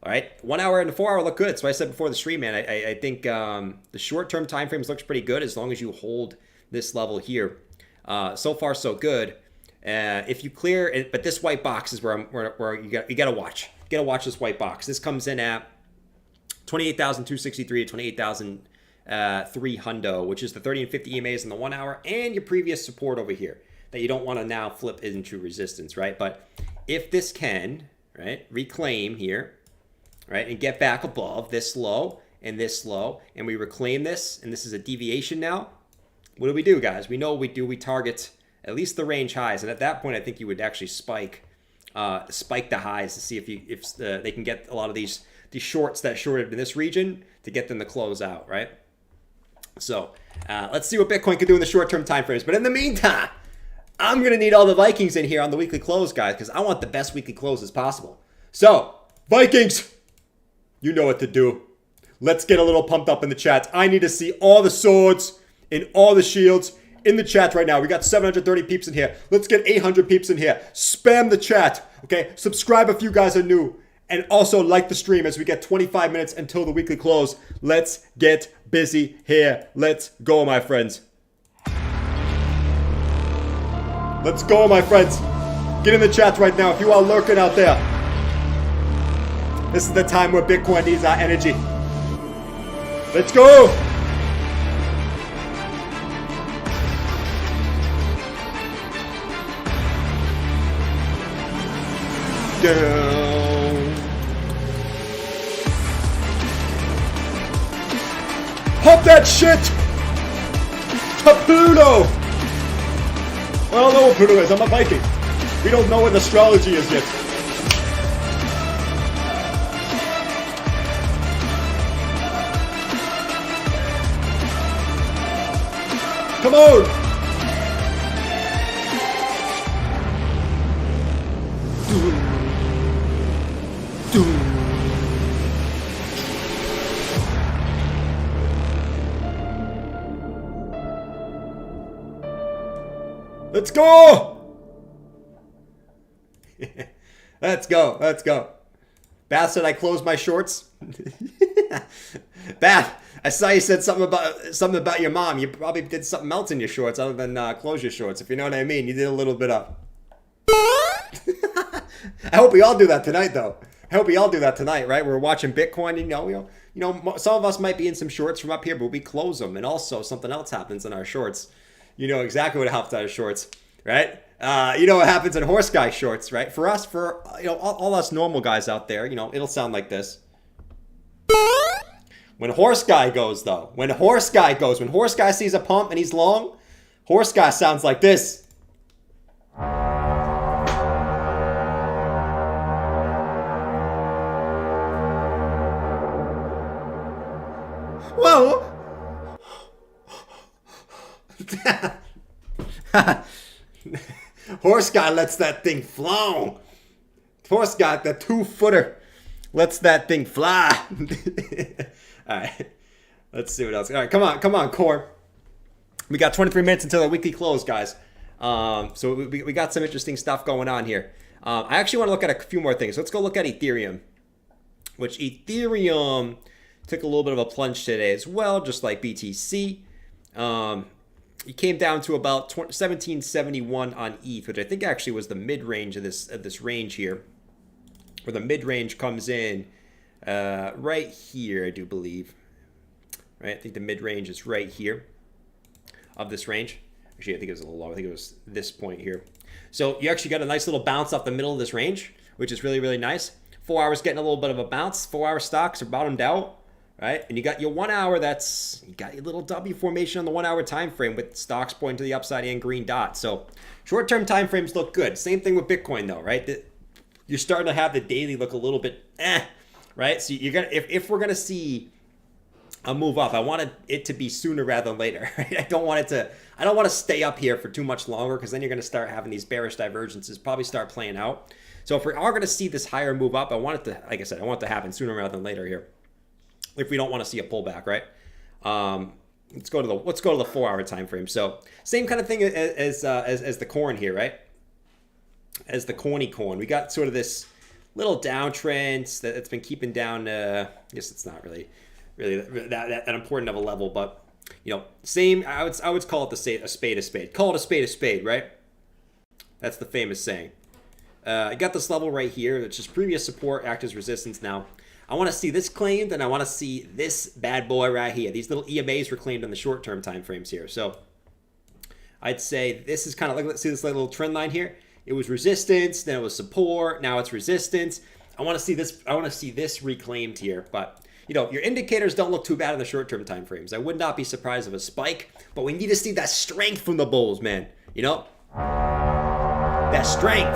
All right, 1 hour and the 4 hour look good. So I said before the stream, man, I think the short-term time frames looks pretty good as long as you hold this level here. So far, so good. If you clear it, but this white box is where you gotta watch. You gotta watch this white box. This comes in at 28,263 to 28,003 hundo, which is the 30 and 50 EMAs in the 1 hour and your previous support over here that you don't want to now flip into resistance, right? But if this can, right, reclaim here, right, and get back above this low, and we reclaim this, and this is a deviation now, what do, guys? We know what we do. We target at least the range highs, and at that point, I think you would actually spike the highs to see if they can get a lot of these shorts that shorted in this region to get them to close out, right? So let's see what Bitcoin can do in the short-term time frames. But in the meantime, I'm going to need all the Vikings in here on the weekly close, guys, because I want the best weekly close as possible. So, Vikings, you know what to do. Let's get a little pumped up in the chat. I need to see all the swords and all the shields in the chat right now. We got 730 peeps in here. Let's get 800 peeps in here. Spam the chat, okay? Subscribe if you guys are new. And also like the stream as we get 25 minutes until the weekly close. Let's get busy here. Let's go, my friends. Let's go, my friends. Get in the chat right now if you are lurking out there. This is the time where Bitcoin needs our energy. Let's go. Down. Pop that shit to Pluto! Well, I don't know what Pluto is. I'm a Viking. We don't know what astrology is yet. Come on! Let's go! Let's go. Let's go. Bath said I closed my shorts. Bath, I saw you said something about your mom. You probably did something else in your shorts other than close your shorts, if you know what I mean. You did a little bit of. I hope we all do that tonight, though. I hope we all do that tonight, right? We're watching Bitcoin. You know, some of us might be in some shorts from up here, but we close them, and also something else happens in our shorts. You know exactly what happens in our shorts, right? You know what happens in horse guy shorts, right? For us, all us normal guys out there, you know, it'll sound like this. When horse guy goes, though, when horse guy sees a pump and he's long, horse guy sounds like this. Whoa! Horse guy lets that thing fly. Horse guy, the 2-footer, lets that thing fly. All right, let's see what else. All right, come on, Core. We got 23 minutes until the weekly close, guys. So we got some interesting stuff going on here. I actually want to look at a few more things. Let's go look at Ethereum, which Ethereum took a little bit of a plunge today as well, just like BTC. It came down to about 1771 on ETH, which I think actually was the mid-range of this range here. or the mid-range comes in right here, I do believe. Right, I think the mid-range is right here of this range. Actually, I think it was a little lower. I think it was this point here. So you actually got a nice little bounce off the middle of this range, which is really, really nice. 4 hours getting a little bit of a bounce. 4-hour stocks are bottomed out, right? And you got your 1 hour. You got your little W formation on the 1 hour time frame with stocks pointing to the upside and green dots. So short-term time frames look good. Same thing with Bitcoin though, right? You're starting to have the daily look a little bit right? So you're gonna if we're gonna see a move up, I want it to be sooner rather than later. Right? I don't want to stay up here for too much longer, because then you're going to start having these bearish divergences probably start playing out. So if we are going to see this higher move up, I want it to, like I said, I want it to happen sooner rather than later here. If we don't want to see a pullback, right? Let's go to the 4 hour time frame. So same kind of thing as the corn here, right? As the corny corn, we got sort of this little downtrend that's been keeping down. I guess it's not really that important of a level, but same. I would call it a spade a spade. Call it a spade, right? That's the famous saying. I got this level right here, which is previous support, act as resistance now. I want to see this claimed, and I want to see this bad boy right here. These little EMAs were claimed on the short-term time frames here. So I'd say this is kind of like, let's see this little trend line here. It was resistance, then it was support, now it's resistance. I want to see this reclaimed here, but your indicators don't look too bad in the short-term time frames. I would not be surprised of a spike, but we need to see that strength from the bulls, man. That strength.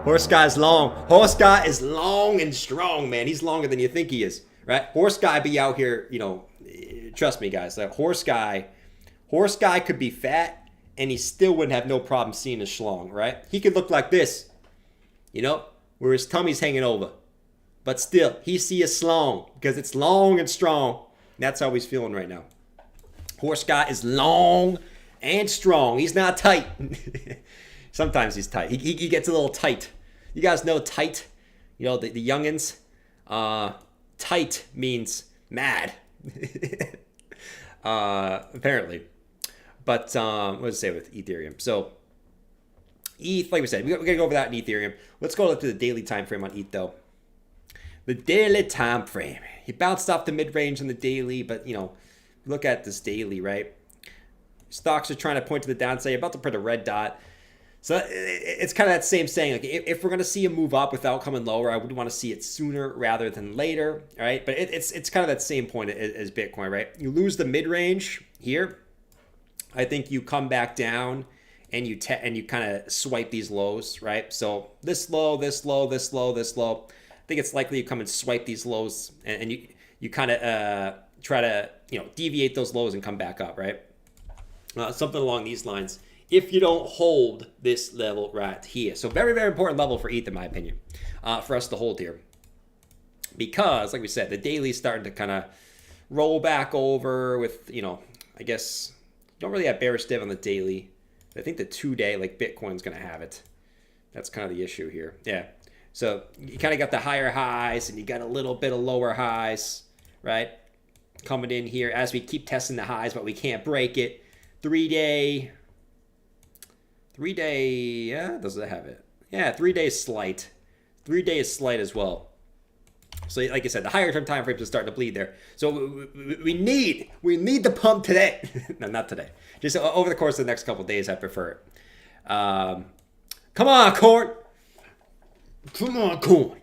Horse guy's long. Horse guy is long and strong, man. He's longer than you think he is, right? Horse guy be out here, trust me, guys. That horse guy could be fat, and he still wouldn't have no problem seeing his schlong, right? He could look like this, where his tummy's hanging over. But still, he see a slong because it's long and strong. And that's how he's feeling right now. Horse guy is long and strong. He's not tight. Sometimes he's tight. He gets a little tight. You guys know tight? The youngins? Tight means mad. Apparently. But what does it say with Ethereum? So ETH, like we said, we're going to go over that in Ethereum. Let's go look to the daily time frame on ETH, though. The daily time frame. He bounced off the mid-range on the daily, but, look at this daily, right? Stocks are trying to point to the downside. You're about to put a red dot. So it's kind of that same saying. Like, if we're going to see a move up without coming lower, I would want to see it sooner rather than later, all right? But it's kind of that same point as Bitcoin, right? You lose the mid-range here. I think you come back down and you kind of swipe these lows, right? So this low, this low, this low, this low. I think it's likely you come and swipe these lows and you kind of try to deviate those lows and come back up, right? Something along these lines. If you don't hold this level right here, so very, very important level for ETH in my opinion, for us to hold here, because like we said, the daily is starting to kind of roll back over with I guess you don't really have bearish div on the daily. I think the 2-day, like Bitcoin's going to have it. That's kind of the issue here. Yeah. So you kind of got the higher highs and you got a little bit of lower highs, right? Coming in here as we keep testing the highs, but we can't break it. 3-day, yeah, does it have it? Yeah, 3-day is slight. 3-day is slight as well. So like I said, the higher term time frames are starting to bleed there. So we need the pump today. No, not today. Just over the course of the next couple of days, I prefer it. Come on, corn. Come on, corn.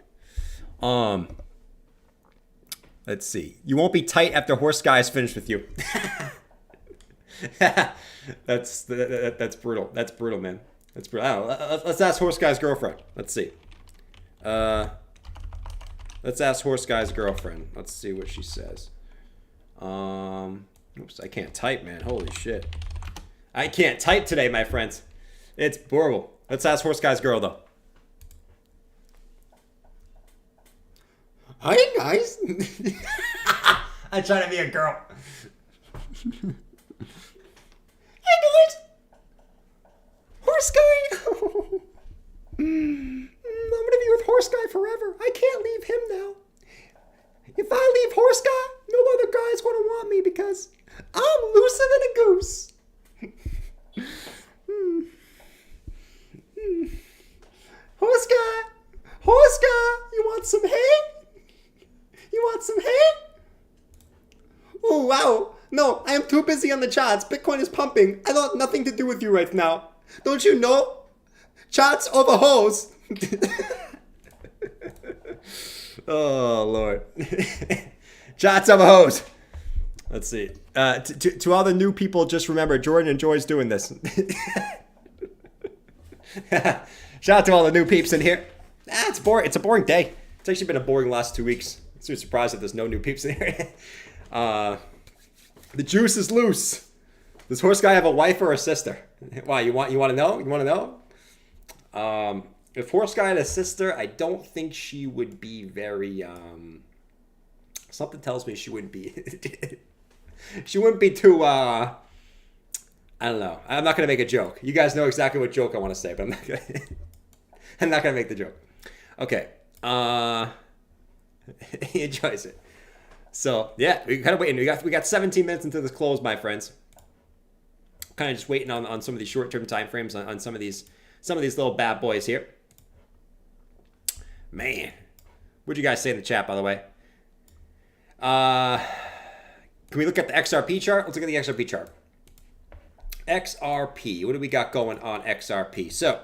Let's see. You won't be tight after horse guy is finished with you. That's brutal. That's brutal, man. That's brutal. Let's ask horse guy's girlfriend. Let's see. Let's ask horse guy's girlfriend. Let's see what she says. Oops, I can't type, man. Holy shit. I can't type today, my friends. It's horrible. Let's ask horse guy's girl, though. Hi, guys. I try to be a girl. Hey, guys. Horse guy. I'm gonna be with horse guy forever. I can't leave him now. If I leave horse guy, no other guy's gonna want me because I'm looser than a goose. want some hate? You want some hate? Oh, wow. No, I am too busy on the charts. Bitcoin is pumping. I want nothing to do with you right now. Don't you know? Charts over hoes. Oh, Lord. Charts over hoes. Let's see. To all the new people, just remember, Jordan enjoys doing this. Shout out to all the new peeps in here. It's boring. It's a boring day. It's actually been a boring last 2 weeks. I'm so surprised that there's no new peeps in here. The juice is loose. Does horse guy have a wife or a sister? Why, you want to know? You want to know? If horse guy had a sister, I don't think she would be very something tells me she wouldn't be she wouldn't be too I don't know. I'm not gonna make a joke. You guys know exactly what joke I want to say, but I'm not gonna make the joke. Okay. He enjoys it. So yeah, we kind of waiting. We got 17 minutes into this close, my friends. Kind of just waiting on some of these short-term time frames on some of these little bad boys here. Man, what'd you guys say in the chat, by the way? Can we look at the XRP chart? Let's look at the XRP chart. XRP. What do we got going on XRP? So,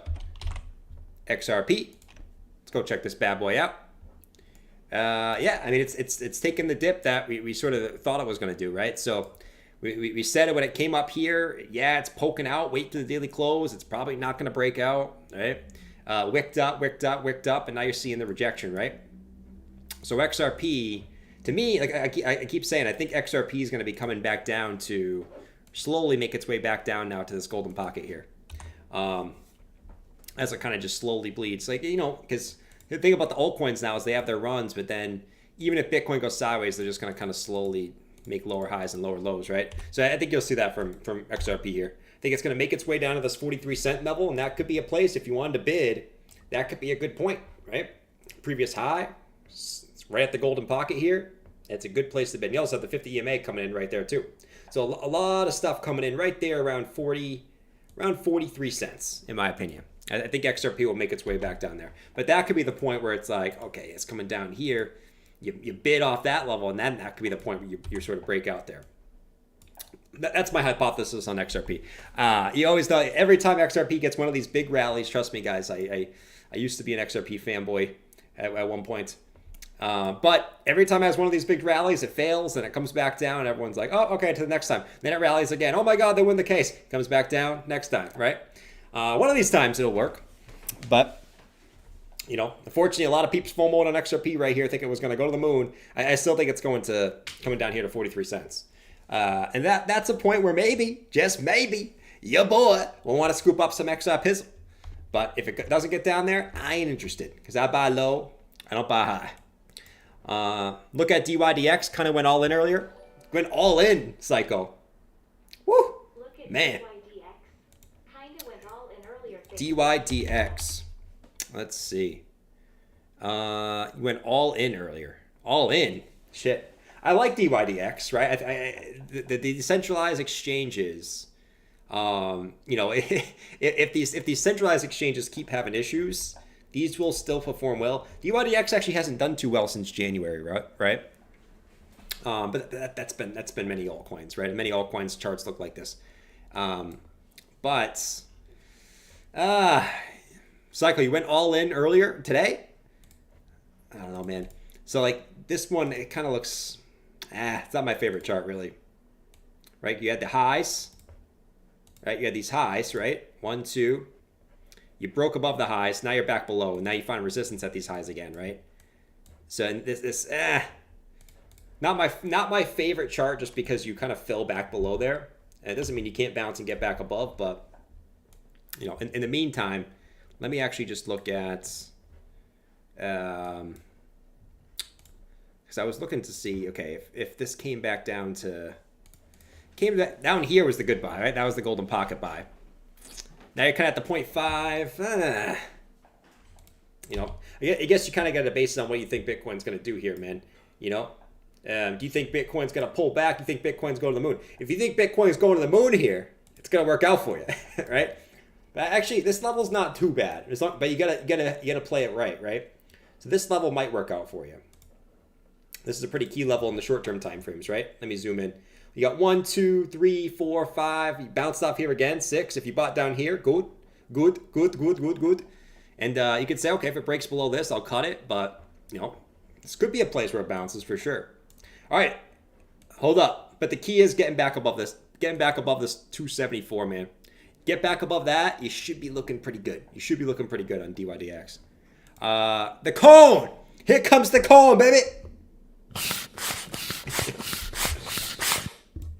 XRP. Let's go check this bad boy out. Yeah, I mean, it's taking the dip that we sort of thought it was going to do, right? So, we said it when it came up here. Yeah, it's poking out. Wait to the daily close. It's probably not going to break out, right? Wicked up, and now you're seeing the rejection, right? So XRP, to me, like I keep saying, I think XRP is going to be coming back down to slowly make its way back down now to this golden pocket here. As it kind of just slowly bleeds. Like, you know, because the thing about the altcoins now is they have their runs, but then even if Bitcoin goes sideways, they're just going to kind of slowly make lower highs and lower lows, right? So I think you'll see that from XRP here. I think it's going to make its way down to this 43-cent level, and that could be a place, if you wanted to bid, that could be a good point, right? Previous high, it's right at the golden pocket here. It's a good place to bid. You also have the 50 EMA coming in right there too. So a lot of stuff coming in right there around 43 cents, in my opinion. I think XRP will make its way back down there. But that could be the point where it's like, okay, it's coming down here. You bid off that level, and then that could be the point where you sort of break out there. That's my hypothesis on XRP. You always know, every time XRP gets one of these big rallies, trust me, guys, I used to be an XRP fanboy at one point. But every time it has one of these big rallies, it fails, and it comes back down, and everyone's like, oh, okay, to the next time. Then it rallies again. Oh, my God, they win the case. Comes back down next time, right? One of these times it'll work. But, you know, unfortunately, a lot of peeps FOMO'd on XRP right here, thinking it was going to go to the moon. I still think it's coming down here to 43 cents. And that's a point where maybe, just maybe, your boy will want to scoop up some XRP. But if it doesn't get down there, I ain't interested, because I buy low, I don't buy high. Look at DYDX, kind of went all in earlier. Went all in, psycho. Woo, man. DYDX. Kind of went all in earlier. DYDX. Let's see. You went all in earlier. All in? Shit. I like DYDX, right? The decentralized exchanges, you know, if these centralized exchanges keep having issues, these will still perform well. DYDX actually hasn't done too well since January, right? But that's been many altcoins, right? And many altcoins charts look like this. Psycho, you went all in earlier today? I don't know, man. So like this one, it kind of looks, it's not my favorite chart really. Right? You had the highs, right? You had these highs, right? 1, 2. You broke above the highs. Now you're back below. And now you find resistance at these highs again, right? So this not my favorite chart, just because you kind of fell back below there. And it doesn't mean you can't bounce and get back above, but you know, in the meantime, let me actually just look at, because I was looking to see, okay, if this came back down to, down here was the good buy, right? That was the golden pocket buy. Now you're kind of at the 0.5. You know, I guess you kind of got to base it on what you think Bitcoin's going to do here, man. You know, do you think Bitcoin's going to pull back? Do you think Bitcoin's going to the moon? If you think Bitcoin's going to the moon here, it's going to work out for you, right? But actually, this level's not too bad. But you gotta play it right? So this level might work out for you. This is a pretty key level in the short-term time frames, right? Let me zoom in. You got 1, 2, 3, 4, 5. You bounced off here again, 6. If you bought down here, good. And you could say, okay, if it breaks below this, I'll cut it. But, you know, this could be a place where it bounces for sure. All right, hold up. But the key is getting back above this. Getting back above this 274, man. Get back above that, you should be looking pretty good. You should be looking pretty good on DYDX. The cone! Here comes the cone, baby!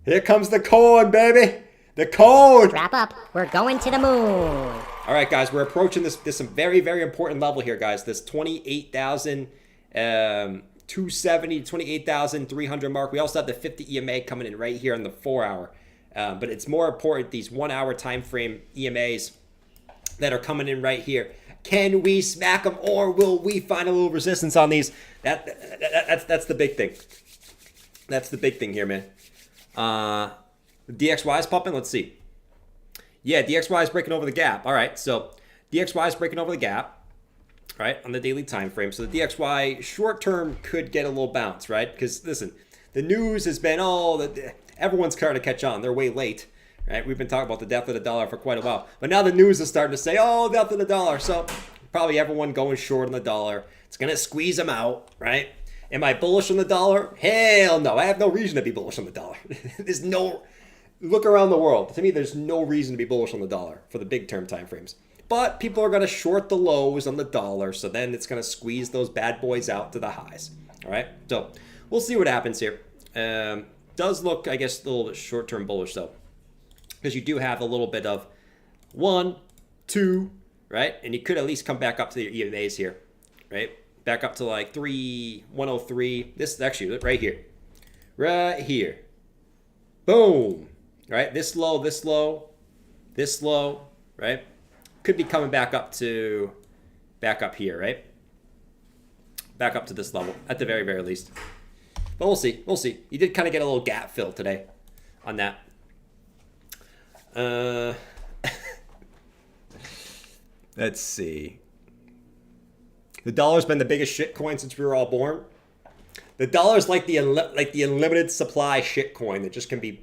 Here comes the cone, baby! The cone! Wrap up. We're going to the moon. All right, guys, we're approaching this some very, very important level here, guys. This 28,270, 28,300 mark. We also have the 50 EMA coming in right here on the 4 hour. But it's more important, these 1 hour time frame EMAs that are coming in right here. Can we smack them, or will we find a little resistance on these? That's the big thing. That's the big thing here, man. DXY is popping. Let's see. Yeah, DXY is breaking over the gap. All right, so DXY is breaking over the gap, right, on the daily time frame. So the DXY short term could get a little bounce, right? Because listen, the news has been, everyone's trying to catch on. They're way late, right? We've been talking about the death of the dollar for quite a while. But now the news is starting to say, death of the dollar. So probably everyone going short on the dollar. It's going to squeeze them out, right? Am I bullish on the dollar? Hell no. I have no reason to be bullish on the dollar. There's no... Look around the world. To me, there's no reason to be bullish on the dollar for the big term time frames. But people are going to short the lows on the dollar. So then it's going to squeeze those bad boys out to the highs. All right? So we'll see what happens here. Does look, I guess, a little bit short-term bullish, though. Because you do have a little bit of 1, 2, right? And you could at least come back up to your EMAs here, right? Back up to like 103. This is actually right here. Right here. Boom. Right? This low, this low, this low, right? Could be coming back up here, right? Back up to this level, at the very, very least. But we'll see. We'll see. You did kind of get a little gap fill today on that. Let's see. The dollar's been the biggest shit coin since we were all born. The dollar's like the unlimited supply shit coin that just can be...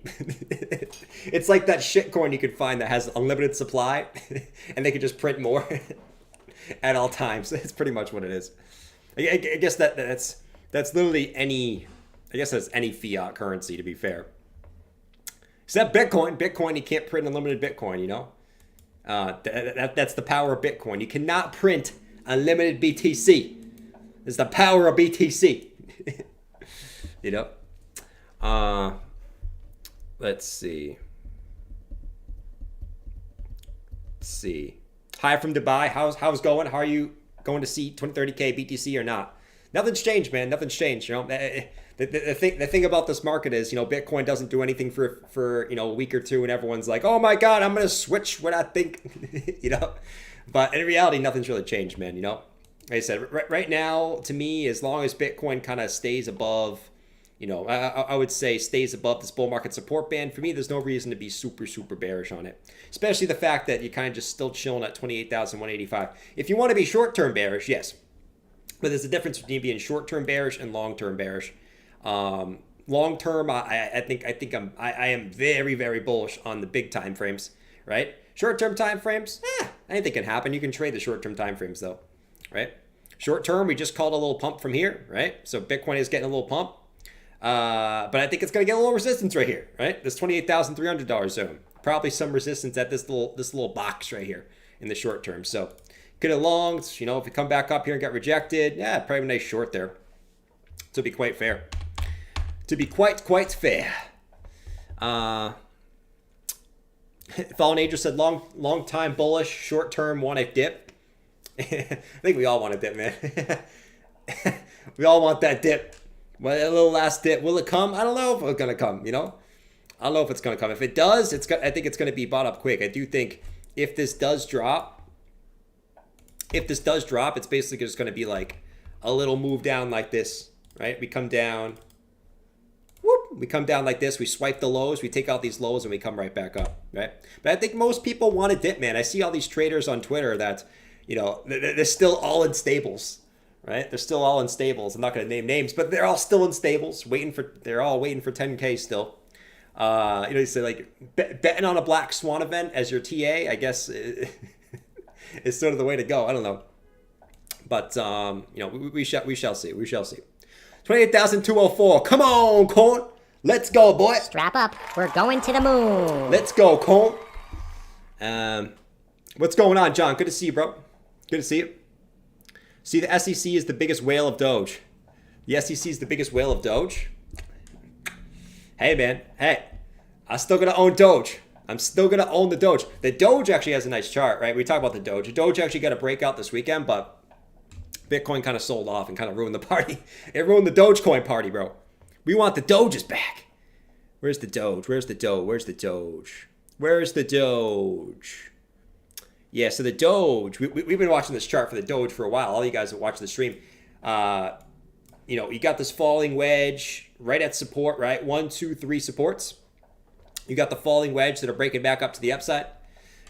It's like that shit coin you could find that has unlimited supply and they could just print more at all times. That's pretty much what it is. I guess that's literally any... I guess that's any fiat currency, to be fair. Except Bitcoin. Bitcoin, you can't print unlimited Bitcoin, you know? That's the power of Bitcoin. You cannot print unlimited BTC. It's the power of BTC. You know? Let's see. Hi from Dubai. How's going? How are you going to see 20-30K BTC or not? Nothing's changed, man. Nothing's changed. You know, the thing about this market is, you know, Bitcoin doesn't do anything for you know, a week or two, and everyone's like, oh my God, I'm gonna switch what I think, you know. But in reality, nothing's really changed, man. You know, like I said, right now, to me, as long as Bitcoin kind of stays above, you know, I would say stays above this bull market support band, for me, there's no reason to be super bearish on it. Especially the fact that you're kind of just still chilling at 28,185. If you want to be short-term bearish, yes. But there's a difference between being short-term bearish and long-term bearish. Long-term, I think I am very bullish on the big time frames, right? Short-term time frames, anything can happen. You can trade the short-term time frames though, right? Short-term, we just called a little pump from here, right? So Bitcoin is getting a little pump. But I think it's going to get a little resistance right here, right? This $28,300 zone. Probably some resistance at this little box right here in the short term. So good at longs, you know, if we come back up here and get rejected, yeah, probably a nice short there. To be quite fair. To be quite fair. Fallen Angel said long time bullish, short term want a dip. I think we all want a dip, man. We all want that dip. Well, a little last dip. Will it come? I don't know if it's going to come, you know? I don't know if it's going to come. If it does, I think it's going to be bought up quick. I do think if this does drop, it's basically just going to be like a little move down like this, right? We come down. Whoop. We come down like this. We swipe the lows. We take out these lows and we come right back up, right? But I think most people want a dip, man. I see all these traders on Twitter that, you know, they're still all in stables, right? They're still all in stables. I'm not going to name names, but they're all still in stables, they're all waiting for 10K still. You say like betting on a black swan event as your TA, I guess is sort of the way to go. I don't know. But, we shall see. We shall see. 28,204. Come on, Corn. Let's go, boy. Strap up. We're going to the moon. Let's go, Corn. What's going on, John? Good to see you, bro. Good to see you. See, the SEC is the biggest whale of Doge. The SEC is the biggest whale of Doge. Hey, man. Hey, I'm still going to own Doge. I'm still going to own the Doge. The Doge actually has a nice chart, right? We talk about the Doge. The Doge actually got a breakout this weekend, but Bitcoin kind of sold off and kind of ruined the party. It ruined the Dogecoin party, bro. We want the Doges back. Where's the Doge? Where's the Doge? Where's the Doge? Where's the Doge? Yeah, so the Doge, we've been watching this chart for the Doge for a while. All you guys that watch the stream, you got this falling wedge right at support, right? 1, 2, 3 supports. You got the falling wedge that are breaking back up to the upside,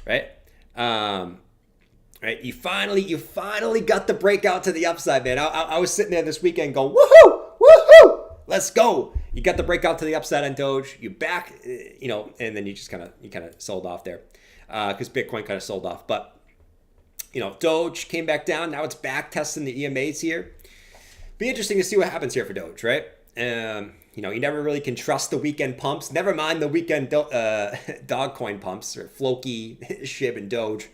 right? Right, you finally got the breakout to the upside, man. I was sitting there this weekend going, woohoo, woohoo, let's go. You got the breakout to the upside on Doge. You back, and then you kind of sold off there because Bitcoin kind of sold off. But Doge came back down. Now it's back testing the EMAs here. Be interesting to see what happens here for Doge, right? You never really can trust the weekend pumps. Never mind the weekend dog coin pumps or Floki, Shib, and Doge.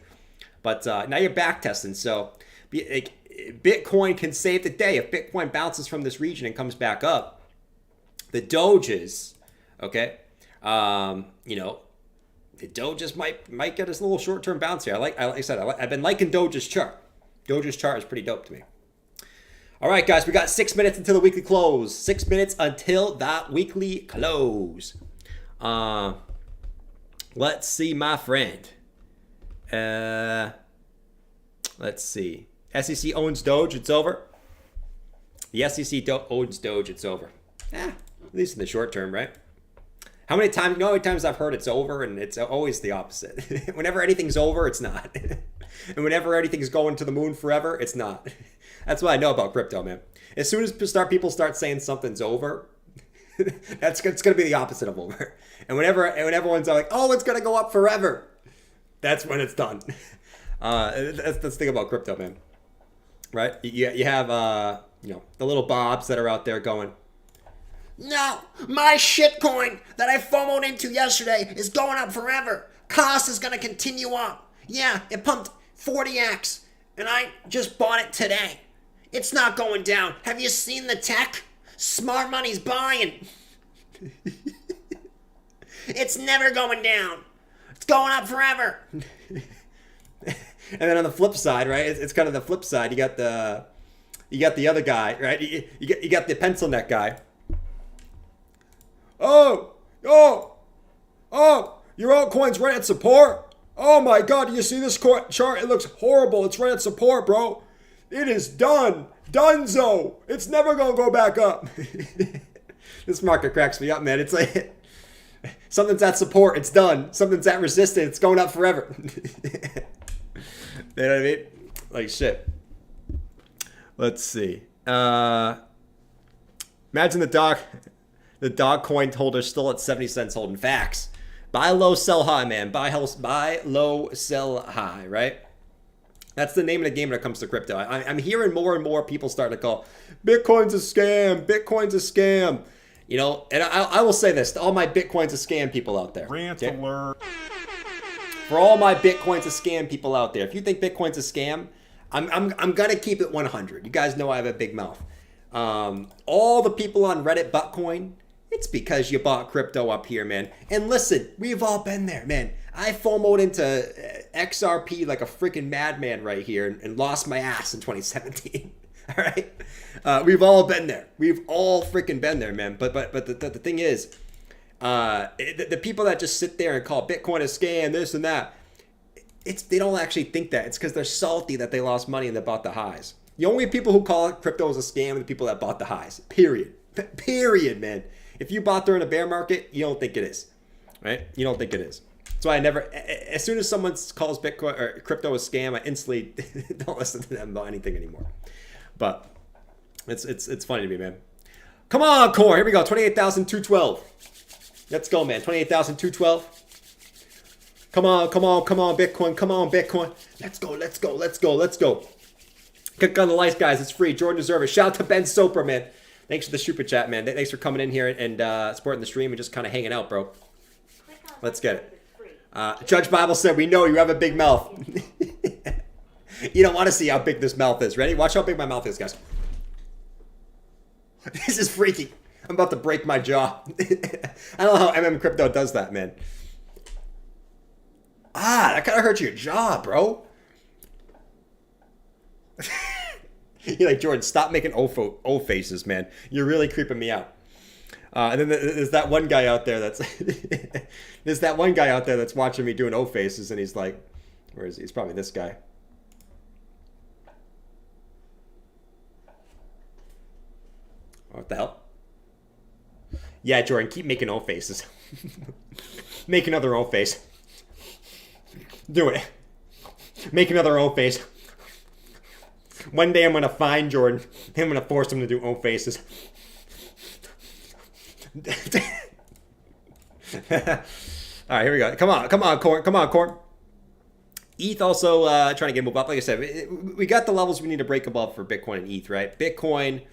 But now you're back testing, so Bitcoin can save the day. If Bitcoin bounces from this region and comes back up, the Doges, okay, the Doges might get this little short-term bounce here. Like I said, I've been liking Doge's chart. Doge's chart is pretty dope to me. All right, guys, we got 6 minutes until the weekly close. 6 minutes until that weekly close. Let's see, my friend. Let's see. SEC owns Doge. It's over. The SEC owns Doge. It's over. At least in the short term, right? How many times I've heard it's over, and it's always the opposite. Whenever anything's over, it's not. And whenever anything's going to the moon forever, it's not. That's what I know about crypto, man. As soon as people start saying something's over, it's going to be the opposite of over. And when everyone's like, oh, it's going to go up forever, that's when it's done. That's the thing about crypto, man. Right? You have the little bobs that are out there going, no, my shitcoin that I FOMO'd into yesterday is going up forever. Cost is going to continue up. Yeah, it pumped 40x, and I just bought it today. It's not going down. Have you seen the tech? Smart money's buying. It's never going down. It's going up forever. And then on the flip side, right? It's kind of the flip side. You got the other guy, right? You got the pencil neck guy. Oh, your altcoin's right at support. Oh my God, do you see this chart? It looks horrible. It's right at support, bro. It is done. Dunzo. It's never going to go back up. This market cracks me up, man. It's like something's at support. It's done. Something's at resistance. It's going up forever. You know what I mean? Like shit. Let's see. Imagine the dog coin holder still at 70 cents holding. Facts. Buy low, sell high, man. Buy low, sell high, right? That's the name of the game when it comes to crypto. I'm hearing more and more people starting to call Bitcoin's a scam. Bitcoin's a scam. And I will say this to all my Bitcoin's a scam people out there. Rant alert. For all my Bitcoin's a scam people out there, if you think Bitcoin's a scam, I'm gonna keep it 100. You guys know I have a big mouth. All the people on Reddit Buttcoin, it's because you bought crypto up here, man. And listen, we've all been there, man. I FOMO'd into XRP like a freaking madman right here and lost my ass in 2017. All right, we've all been there. We've all freaking been there, man. But the thing is, the people that just sit there and call Bitcoin a scam, this and that, they don't actually think that. It's because they're salty that they lost money and they bought the highs. The only people who call it crypto as a scam are the people that bought the highs. Period. Period, man. If you bought during a bear market, you don't think it is, right? You don't think it is. So I never, as soon as someone calls Bitcoin or crypto a scam, I instantly don't listen to them about anything anymore. But it's funny to me, man. Come on, core. Here we go. 28,212. Let's go, man. 28,212. Come on, Bitcoin. Come on, Bitcoin. Let's go. Click on the lights, guys. It's free. Jordan deserve it. Shout out to Ben Soper, man. Thanks for the super chat, man. Thanks for coming in here and supporting the stream and just kind of hanging out, bro. Let's get it. Judge Bible said, we know you have a big mouth. You don't want to see how big this mouth is. Ready? Watch how big my mouth is, guys. This is freaky. I'm about to break my jaw. I don't know how Crypto does that, man. That kind of hurts your jaw, bro. You're like, Jordan, stop making O faces, man. You're really creeping me out. And then there's that one guy out there that's watching me doing O faces, and he's like, where is he? He's probably this guy. What the hell? Yeah, Jordan, keep making O faces. Make another O face. Do it. Make another O face. One day I'm going to find Jordan. I'm going to force him to do O faces. All right, here we go. Come on, Corn. ETH also trying to get moved up. Like I said, we got the levels we need to break above for Bitcoin and ETH, right? Bitcoin,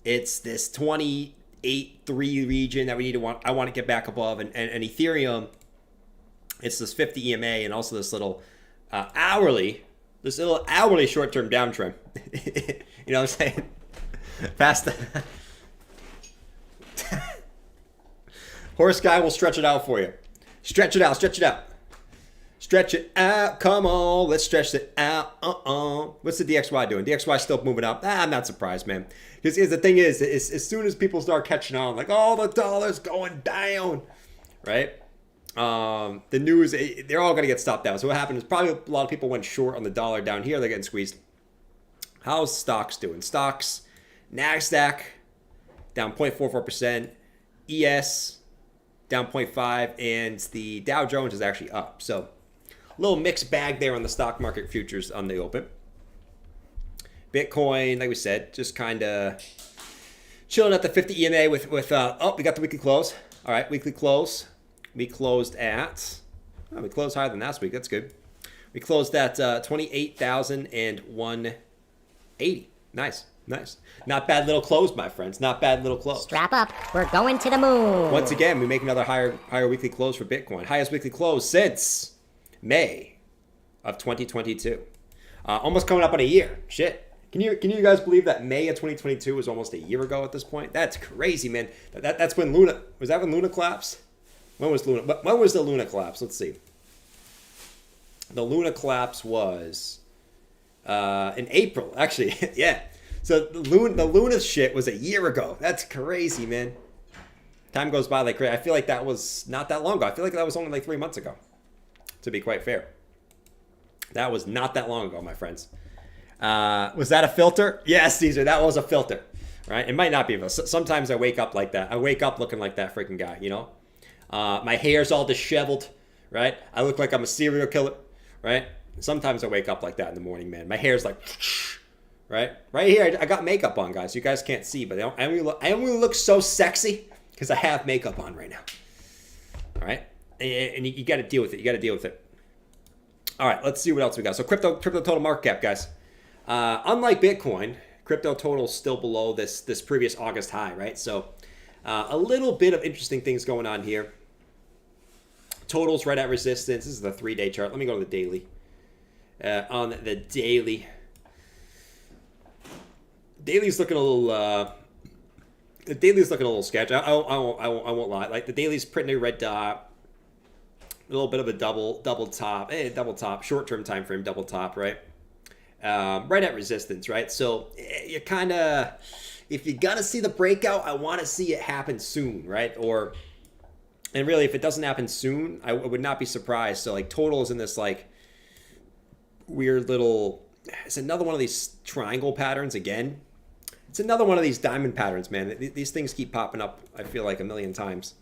it's this 28.3 region that I want to get back above, and Ethereum, it's this 50 EMA and also this little hourly short-term downtrend. You know what I'm saying? Past the Horse guy will stretch it out for you. Stretch it out. Stretch it out. Come on, let's stretch it out. What's the DXY doing? DXY still moving up. I'm not surprised, man. Because the thing is, as soon as people start catching on, like, oh, the dollar's going down, right? The news, they're all going to get stopped down. So what happened is probably a lot of people went short on the dollar down here. They're getting squeezed. How's stocks doing? Stocks, NASDAQ down 0.44%, ES down 0.5%, and the Dow Jones is actually up. So a little mixed bag there on the stock market futures on the open. Bitcoin, like we said, just kind of chilling at the 50 EMA with we got the weekly close. All right, weekly close. We closed at, we closed higher than last week. That's good. We closed at 28,180. Nice. Not bad little close, my friends. Not bad little close. Strap up. We're going to the moon. Once again, we make another higher weekly close for Bitcoin. Highest weekly close since May of 2022. Almost coming up on a year. Shit. Can you guys believe that May of 2022 was almost a year ago at this point? That's crazy, man. That's when Luna, was that when Luna collapsed? When was the Luna collapse? Let's see. The Luna collapse was in April, actually. Yeah. So the Luna shit was a year ago. That's crazy, man. Time goes by like crazy. I feel like that was not that long ago. I feel like that was only like 3 months ago, to be quite fair. That was not that long ago, my friends. Was that a filter? Yes, Caesar, that was a filter. Right? It might not be, but sometimes I wake up like that. I wake up looking like that freaking guy, you know? My hair's all disheveled, right? I look like I'm a serial killer, right? Sometimes I wake up like that in the morning, man. My hair's like, right? Right here, I got makeup on, guys. You guys can't see, but I only look so sexy because I have makeup on right now. All right? And you got to deal with it. All right, let's see what else we got. So crypto total market cap, guys. Unlike Bitcoin, crypto total's still below this previous August high, right? So a little bit of interesting things going on here. Totals right at resistance. This is the 3-day chart. Let me go to the daily. On the daily. Daily's looking a little. The daily's looking a little sketchy. I won't lie. Like the daily's printing a red dot. A little bit of a double top. Short-term time frame double top, right? Right at resistance, right? So you kind of, if you're gonna see the breakout, I want to see it happen soon, right? And really, if it doesn't happen soon, I would not be surprised. So like total is in this like weird little. It's another one of these triangle patterns again. It's another one of these diamond patterns, man. These things keep popping up, I feel like, a million times.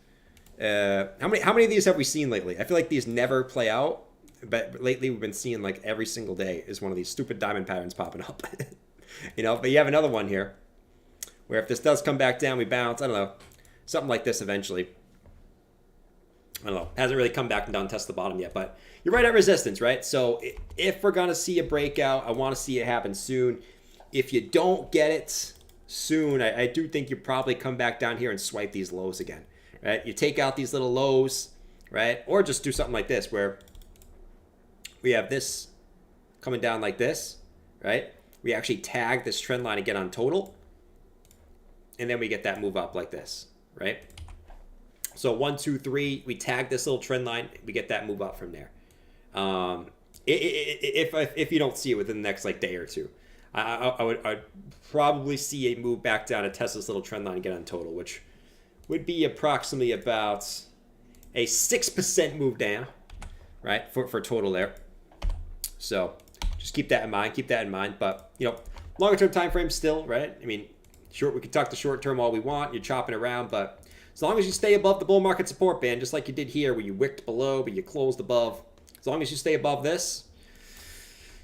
How many of these have we seen lately? I feel like these never play out, but lately we've been seeing like every single day is one of these stupid diamond patterns popping up. You know, but you have another one here where if this does come back down, we bounce. I don't know. Something like this eventually. I don't know. Hasn't really come back and down test the bottom yet, but you're right at resistance, right? So if we're going to see a breakout, I want to see it happen soon. If you don't get it soon, I do think you probably come back down here and swipe these lows again, right? You take out these little lows, right? Or just do something like this where we have this coming down like this, right? We actually tag this trend line again on total, and then we get that move up like this, right? So 1, 2, 3, we tag this little trend line, we get that move up from there. If you don't see it within the next like day or two, I'd probably see a move back down to test this little trend line again on total, which would be approximately about a 6% move down, right, for total there. So just keep that in mind. Keep that in mind. But you know, longer term time frame still, right? I mean, short. We can talk the short term all we want. You're chopping around, but as long as you stay above the bull market support band, just like you did here, where you wicked below, but you closed above. As long as you stay above this,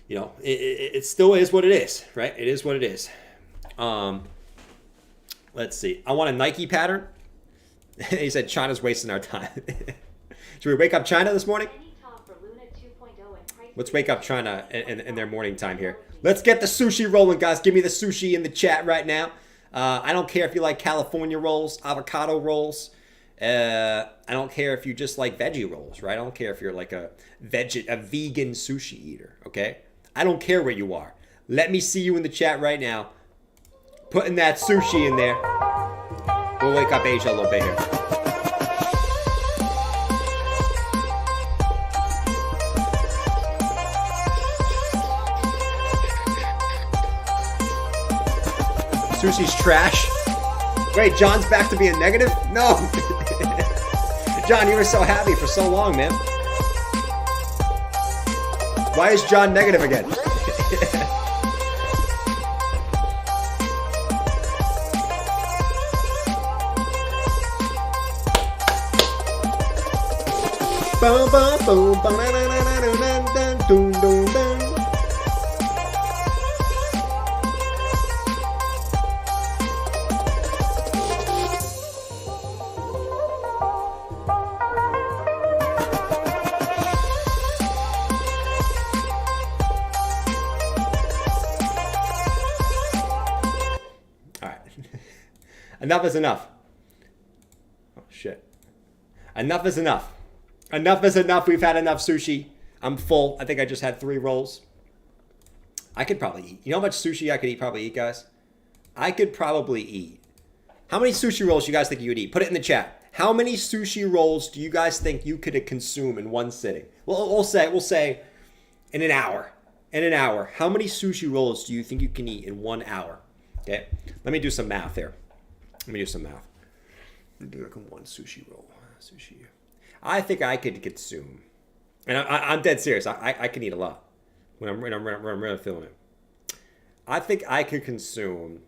you know, it still is what it is, right? It is what it is. Let's see. I want a Nike pattern. He said China's wasting our time. Should we wake up China this morning? Let's wake up China in their morning time here. Let's get the sushi rolling, guys. Give me the sushi in the chat right now. I don't care if you like California rolls, avocado rolls. I don't care if you just like veggie rolls, right? I don't care if you're like a vegan sushi eater, okay? I don't care where you are. Let me see you in the chat right now. Putting that sushi in there. We'll wake up Asia a little bit here. Sushi's trash. Wait, John's back to being negative? No. John, you were so happy for so long, man. Why is John negative again? Boom, boom, boom, boom, dun, dun, dun, dun. Enough is enough. Oh, shit. Enough is enough. Enough is enough. We've had enough sushi. I'm full. I think I just had 3 rolls. I could probably eat. You know how much sushi I could probably eat, guys? I could probably eat. How many sushi rolls do you guys think you would eat? Put it in the chat. How many sushi rolls do you guys think you could consume in one sitting? Well, we'll say in an hour. In an hour. How many sushi rolls do you think you can eat in 1 hour? Okay. Let me do some math here. Let me do some math. Do like 1 sushi roll. Sushi. I think I could consume, and I'm dead serious. I can eat a lot when I'm really feeling it. I think I could consume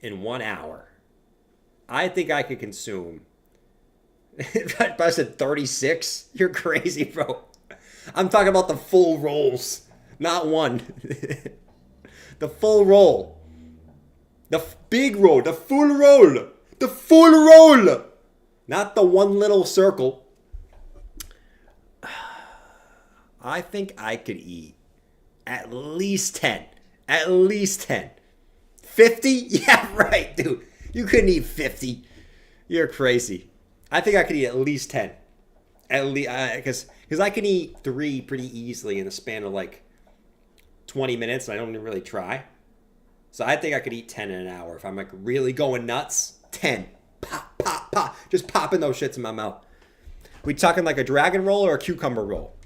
in 1 hour. I think I could consume. If I said 36, you're crazy, bro. I'm talking about the full rolls, not one. The full roll. The big roll, the full roll, the full roll, not the one little circle. I think I could eat at least 10, at least 10. 50? Yeah, right, dude. You couldn't eat 50. You're crazy. I think I could eat at least 10. At least, because I can eat 3 pretty easily in the span of like 20 minutes, and I don't even really try. So I think I could eat 10 in an hour if I'm like really going nuts. 10. Pop, pop, pop. Just popping those shits in my mouth. We talking like a dragon roll or a cucumber roll?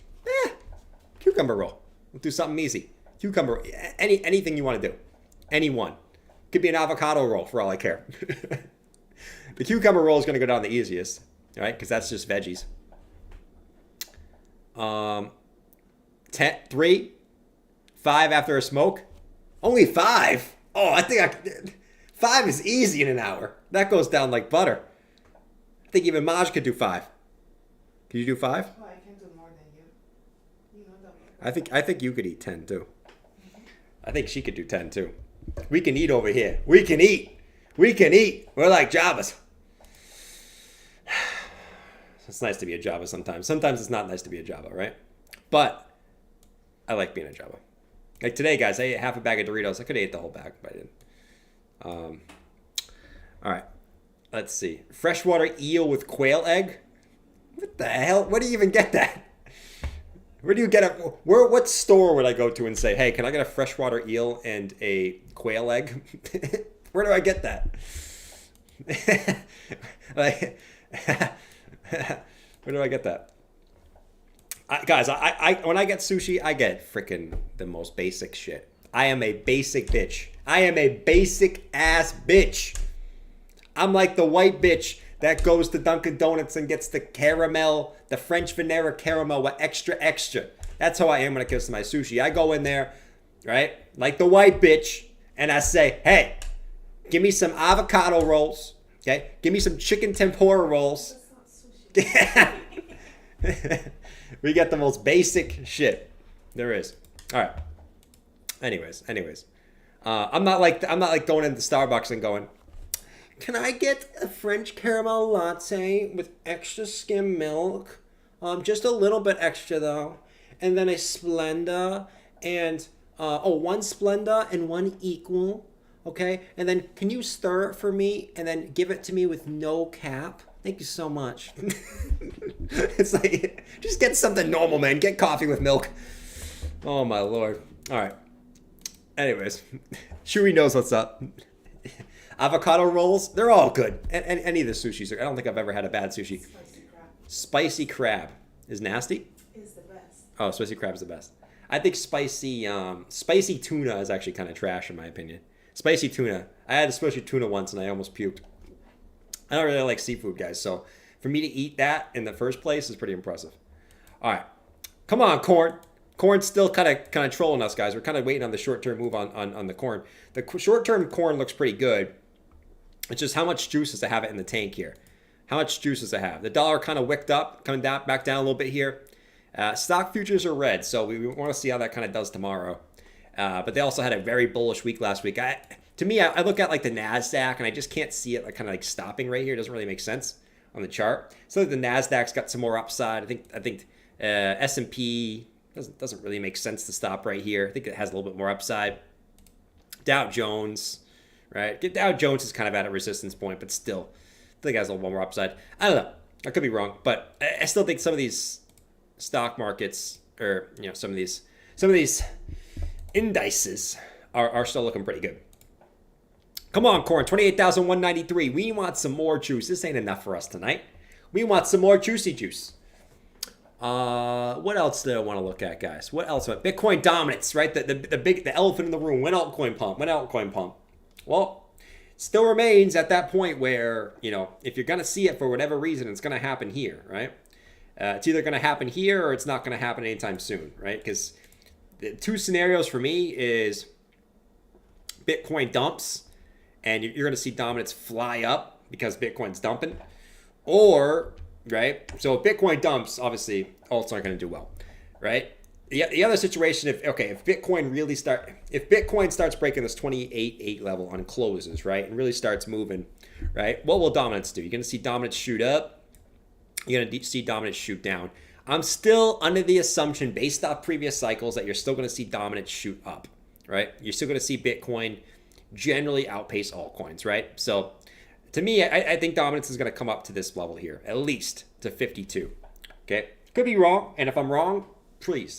Cucumber roll. We'll do something easy. Cucumber. Anything you want to do. Any one. Could be an avocado roll for all I care. The cucumber roll is going to go down the easiest. Right? Because that's just veggies. 3. 5 after a smoke. Only 5? Oh, I think 5 is easy in an hour. That goes down like butter. I think even Maj could do 5. Can you do 5? Oh, I can do more than you. You know that. I think you could eat 10 too. I think she could do 10 too. We can eat over here. We can eat. We can eat. We're like Javas. It's nice to be a Java sometimes. Sometimes it's not nice to be a Java, right? But I like being a Java. Like today, guys, I ate half a bag of Doritos. I could have ate the whole bag, but I didn't. All right. Let's see. Freshwater eel with quail egg? What the hell? Where do you even get that? Where do you get it? What store would I go to and say, hey, can I get a freshwater eel and a quail egg? Where do I get that? Like, where do I get that? Guys, when I get sushi, I get freaking the most basic shit. I am a basic bitch. I am a basic ass bitch. I'm like the white bitch that goes to Dunkin' Donuts and gets the caramel, the French vanilla caramel with extra. That's how I am when it comes to my sushi. I go in there, right, like the white bitch, and I say, hey, give me some avocado rolls, okay? Give me some chicken tempura rolls. We get the most basic shit there is. All right. Anyways. I'm not like going into Starbucks and going, can I get a French caramel latte with extra skim milk? Just a little bit extra though. And then a Splenda and one Splenda and one equal. Okay? And then can you stir it for me and then give it to me with no cap? Thank you so much. It's like, just get something normal, man. Get coffee with milk. Oh my Lord. All right. Anyways, Chewy knows what's up. Avocado rolls, they're all good. And any of the sushis, I don't think I've ever had a bad sushi. Spicy crab is nasty? Is the best. Oh, spicy crab is the best. I think spicy tuna is actually kind of trash in my opinion. Spicy tuna. I had a spicy tuna once and I almost puked. I don't really like seafood, guys, so for me to eat that in the first place is pretty impressive. All right. Come on, corn. Corn's still kind of trolling us, guys. We're kind of waiting on the short-term move on the corn. The short-term corn looks pretty good. It's just how much juice does it have it in the tank here? How much juice does it have? The dollar kind of wicked up, coming down, back down a little bit here. Stock futures are red, so we want to see how that kind of does tomorrow. But they also had a very bullish week last week. To me, I look at like the NASDAQ, and I just can't see it like kind of like stopping right here. It doesn't really make sense on the chart. So the NASDAQ's got some more upside. I think S&P doesn't really make sense to stop right here. I think it has a little bit more upside. Dow Jones, right? Dow Jones is kind of at a resistance point, but still, I think it has a little more upside. I don't know. I could be wrong, but I still think some of these stock markets, or some of these indices are still looking pretty good. Come on, corn, 28,193. We want some more juice. This ain't enough for us tonight. We want some more juicy juice. What else do I want to look at, guys? What else? Bitcoin dominance, right? The elephant in the room. When altcoin pump? Well, it still remains at that point where, if you're going to see it for whatever reason, it's going to happen here, right? It's either going to happen here or it's not going to happen anytime soon, right? Because the two scenarios for me is Bitcoin dumps and you're going to see dominance fly up because Bitcoin's dumping, or, right? So if Bitcoin dumps, obviously alts aren't going to do well, right? The other situation, if Bitcoin starts breaking this 28.8 level on closes, right, and really starts moving, right, what will dominance do? You're going to see dominance shoot up. You're going to see dominance shoot down. I'm still under the assumption, based off previous cycles, that you're still going to see dominance shoot up, right? You're still going to see Bitcoin generally outpace altcoins, right? So to me, I think dominance is going to come up to this level here, at least to 52. Okay, could be wrong, and if I'm wrong, please,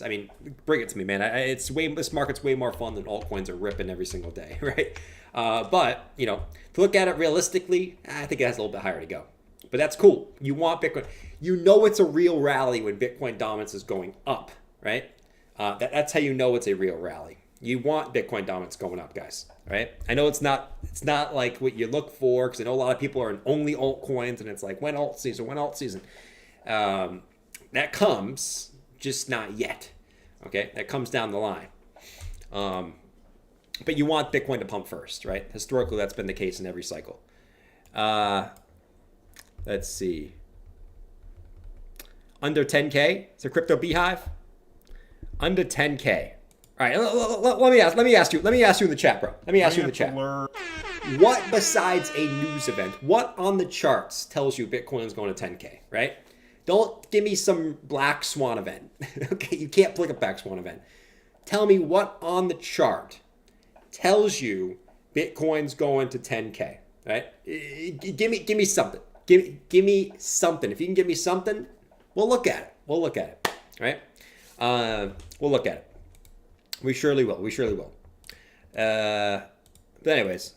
bring it to me, man. This market's way more fun than altcoins are ripping every single day, right? But to look at it realistically, I think it has a little bit higher to go. But that's cool. You want Bitcoin. It's a real rally when Bitcoin dominance is going up, right? That's how you know it's a real rally. You want Bitcoin dominance going up, guys, right? I know it's not like what you look for, because I know a lot of people are in only altcoins, and it's like, when alt season? That comes, just not yet, okay? That comes down the line. But you want Bitcoin to pump first, right? Historically, that's been the case in every cycle. Let's see. Under 10K? It's a crypto beehive. Under 10K. All right, let me ask you in the chat, bro. Let me ask you in the chat. What besides a news event, what on the charts tells you Bitcoin's going to 10K, right? Don't give me some black swan event. Okay, you can't pick a black swan event. Tell me what on the chart tells you Bitcoin's going to 10K, right? Give me something. Give me something. If you can give me something, we'll look at it. We'll look at it, right? We'll look at it. We surely will. We surely will. But anyways,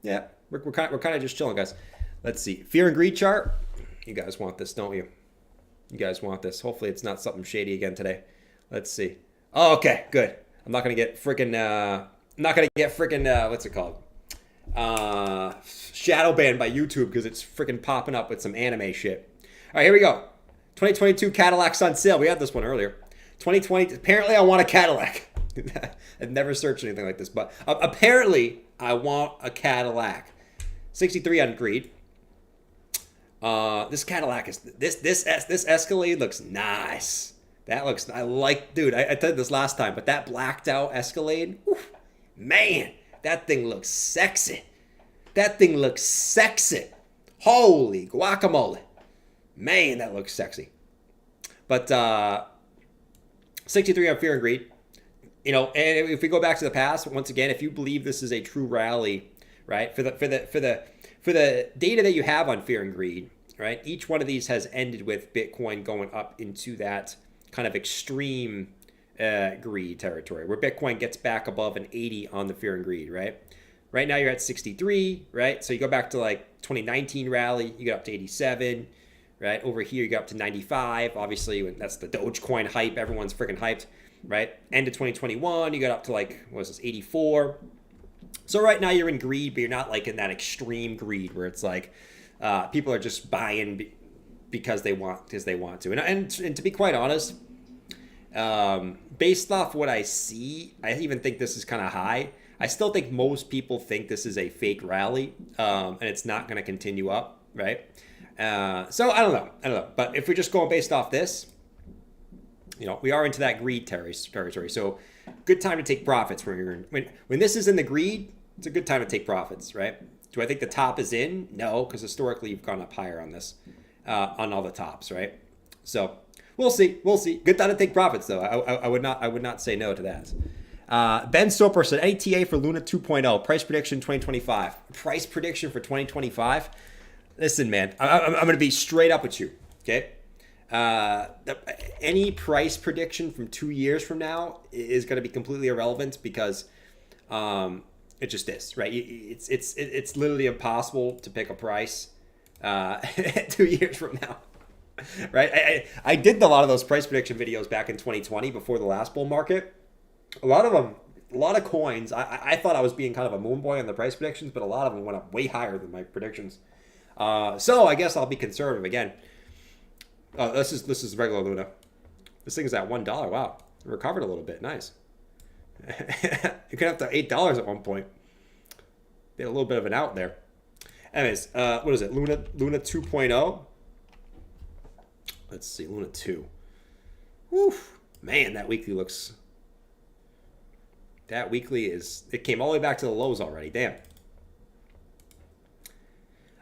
yeah, we're kind of just chilling, guys. Let's see. Fear and greed chart. You guys want this, don't you? You guys want this. Hopefully it's not something shady again today. Let's see. Oh, okay, good. I'm not gonna get freaking. What's it called? Shadow banned by YouTube because it's freaking popping up with some anime shit. All right, here we go. 2022 Cadillac's on sale. We had this one earlier. 2020. Apparently, I want a Cadillac. I've never searched anything like this, but apparently, I want a Cadillac. 63 on greed. This Cadillac is this Escalade looks nice. That looks, I like, dude. I said this last time, but that blacked out Escalade, oof, man, that thing looks sexy. That thing looks sexy. Holy guacamole, man, that looks sexy. But 63 on fear and greed. You know, and if we go back to the past, once again, if you believe this is a true rally, right? For the data that you have on fear and greed, right? Each one of these has ended with Bitcoin going up into that kind of extreme greed territory, where Bitcoin gets back above an 80 on the fear and greed, right? Right now you're at 63, right? So you go back to like 2019 rally, you get up to 87, right? Over here you get up to 95. Obviously, that's the Dogecoin hype. Everyone's freaking hyped, right? End of 2021, you got up to like, what was this, 84. So right now you're in greed, but you're not like in that extreme greed where it's like people are just buying because they want to. And to be quite honest, based off what I see, I even think this is kind of high. I still think most people think this is a fake rally, and it's not going to continue up, right? So I don't know. But if we're just going based off this, you know, we are into that greed territory. So good time to take profits when this is in the greed. It's a good time to take profits, right? Do I think the top is in? No, because historically you've gone up higher on this, on all the tops, right? So we'll see. Good time to take profits, though. I would not say no to that. Ben Soper said, ATA for Luna 2.0, price prediction 2025. Price prediction for 2025? Listen, man, I'm going to be straight up with you, okay? Any price prediction from 2 years from now is going to be completely irrelevant because it just is, right? It's literally impossible to pick a price 2 years from now, right? I did a lot of those price prediction videos back in 2020 before the last bull market. A lot of coins, I thought I was being kind of a moon boy on the price predictions, but a lot of them went up way higher than my predictions. So I guess I'll be conservative again. This is regular Luna. This thing is at $1. Wow, it recovered a little bit. Nice. You could have to $8 at one point. They had a little bit of an out there. Anyways, what is it? Luna 2.0. Let's see, Luna 2. Whew, man, that weekly looks. That weekly it came all the way back to the lows already. Damn.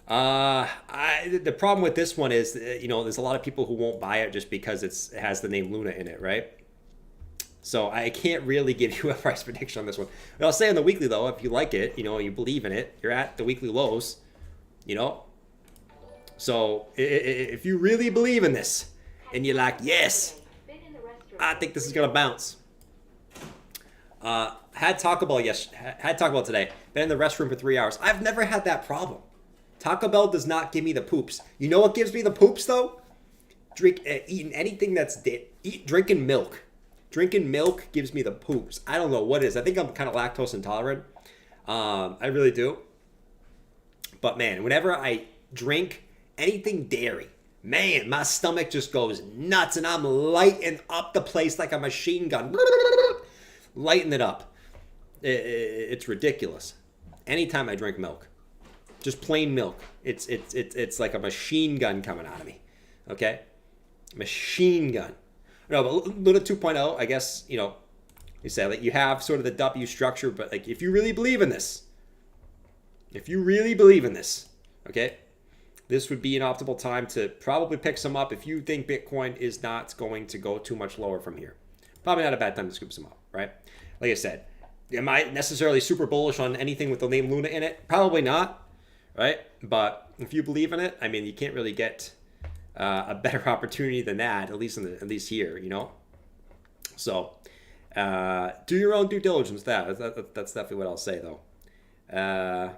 The problem with this one is, you know, there's a lot of people who won't buy it just because it has the name Luna in it, right? So I can't really give you a price prediction on this one. But I'll say on the weekly, though, if you like it, you know, you believe in it, you're at the weekly lows, you know. So if you really believe in this and you're like, yes, I think this is going to bounce. Had Taco Bell today. Been in the restroom for 3 hours. I've never had that problem. Taco Bell does not give me the poops. You know what gives me the poops though? Eating anything that's drinking milk. Drinking milk gives me the poops. I don't know what it is. I think I'm kind of lactose intolerant. I really do. But man, whenever I drink anything dairy, man, my stomach just goes nuts and I'm lighting up the place like a machine gun. Lighten it up. It's ridiculous. Anytime I drink milk, just plain milk, it's like a machine gun coming out of me. Okay, machine gun. No, but Luna 2.0, I guess, you know, You say like you have sort of the W structure, but like if you really believe in this, okay, this would be an optimal time to probably pick some up if you think Bitcoin is not going to go too much lower from here. Probably not a bad time to scoop some up, right? Like I said, am I necessarily super bullish on anything with the name Luna in it? Probably not, right? But if you believe in it, I mean, you can't really get a better opportunity than that, at least here, you know? So do your own due diligence. That's definitely what I'll say, though. A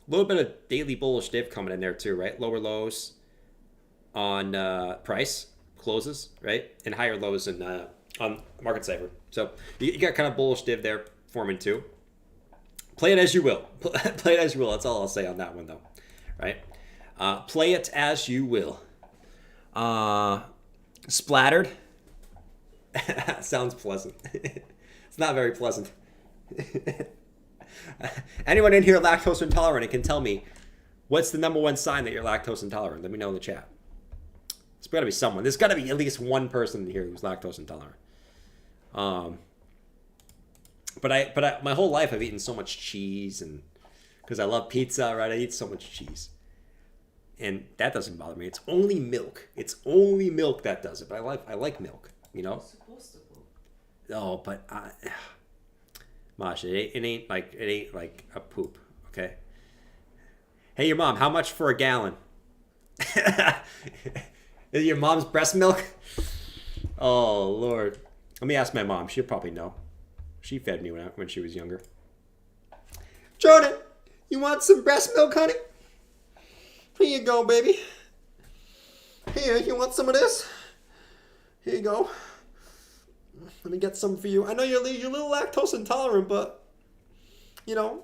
little bit of daily bullish div coming in there too, right? Lower lows on price closes, right? And higher lows on market cipher. So you got kind of bullish div there forming too. Play it as you will. Play it as you will. That's all I'll say on that one, though, right? Play it as you will. Splattered. Sounds pleasant. It's not very pleasant. Anyone in here lactose intolerant and can tell me what's the #1 sign that you're lactose intolerant? Let me know in the chat. There's got to be someone. There's got to be at least one person in here who's lactose intolerant. But my whole life I've eaten so much cheese, and because I love pizza, right? I eat so much cheese, and that doesn't bother me. It's only milk. It's only milk that does it. But I like milk, you know. It's supposed to poop. Oh, but Mosh, it ain't like a poop, okay? Hey, your mom, how much for a gallon? Is your mom's breast milk? Oh, Lord. Let me ask my mom. She'll probably know. She fed me when she was younger. Jordan, you want some breast milk, honey? Here you go, baby. Here, you want some of this? Here you go. Let me get some for you. I know you're a little lactose intolerant, but, you know,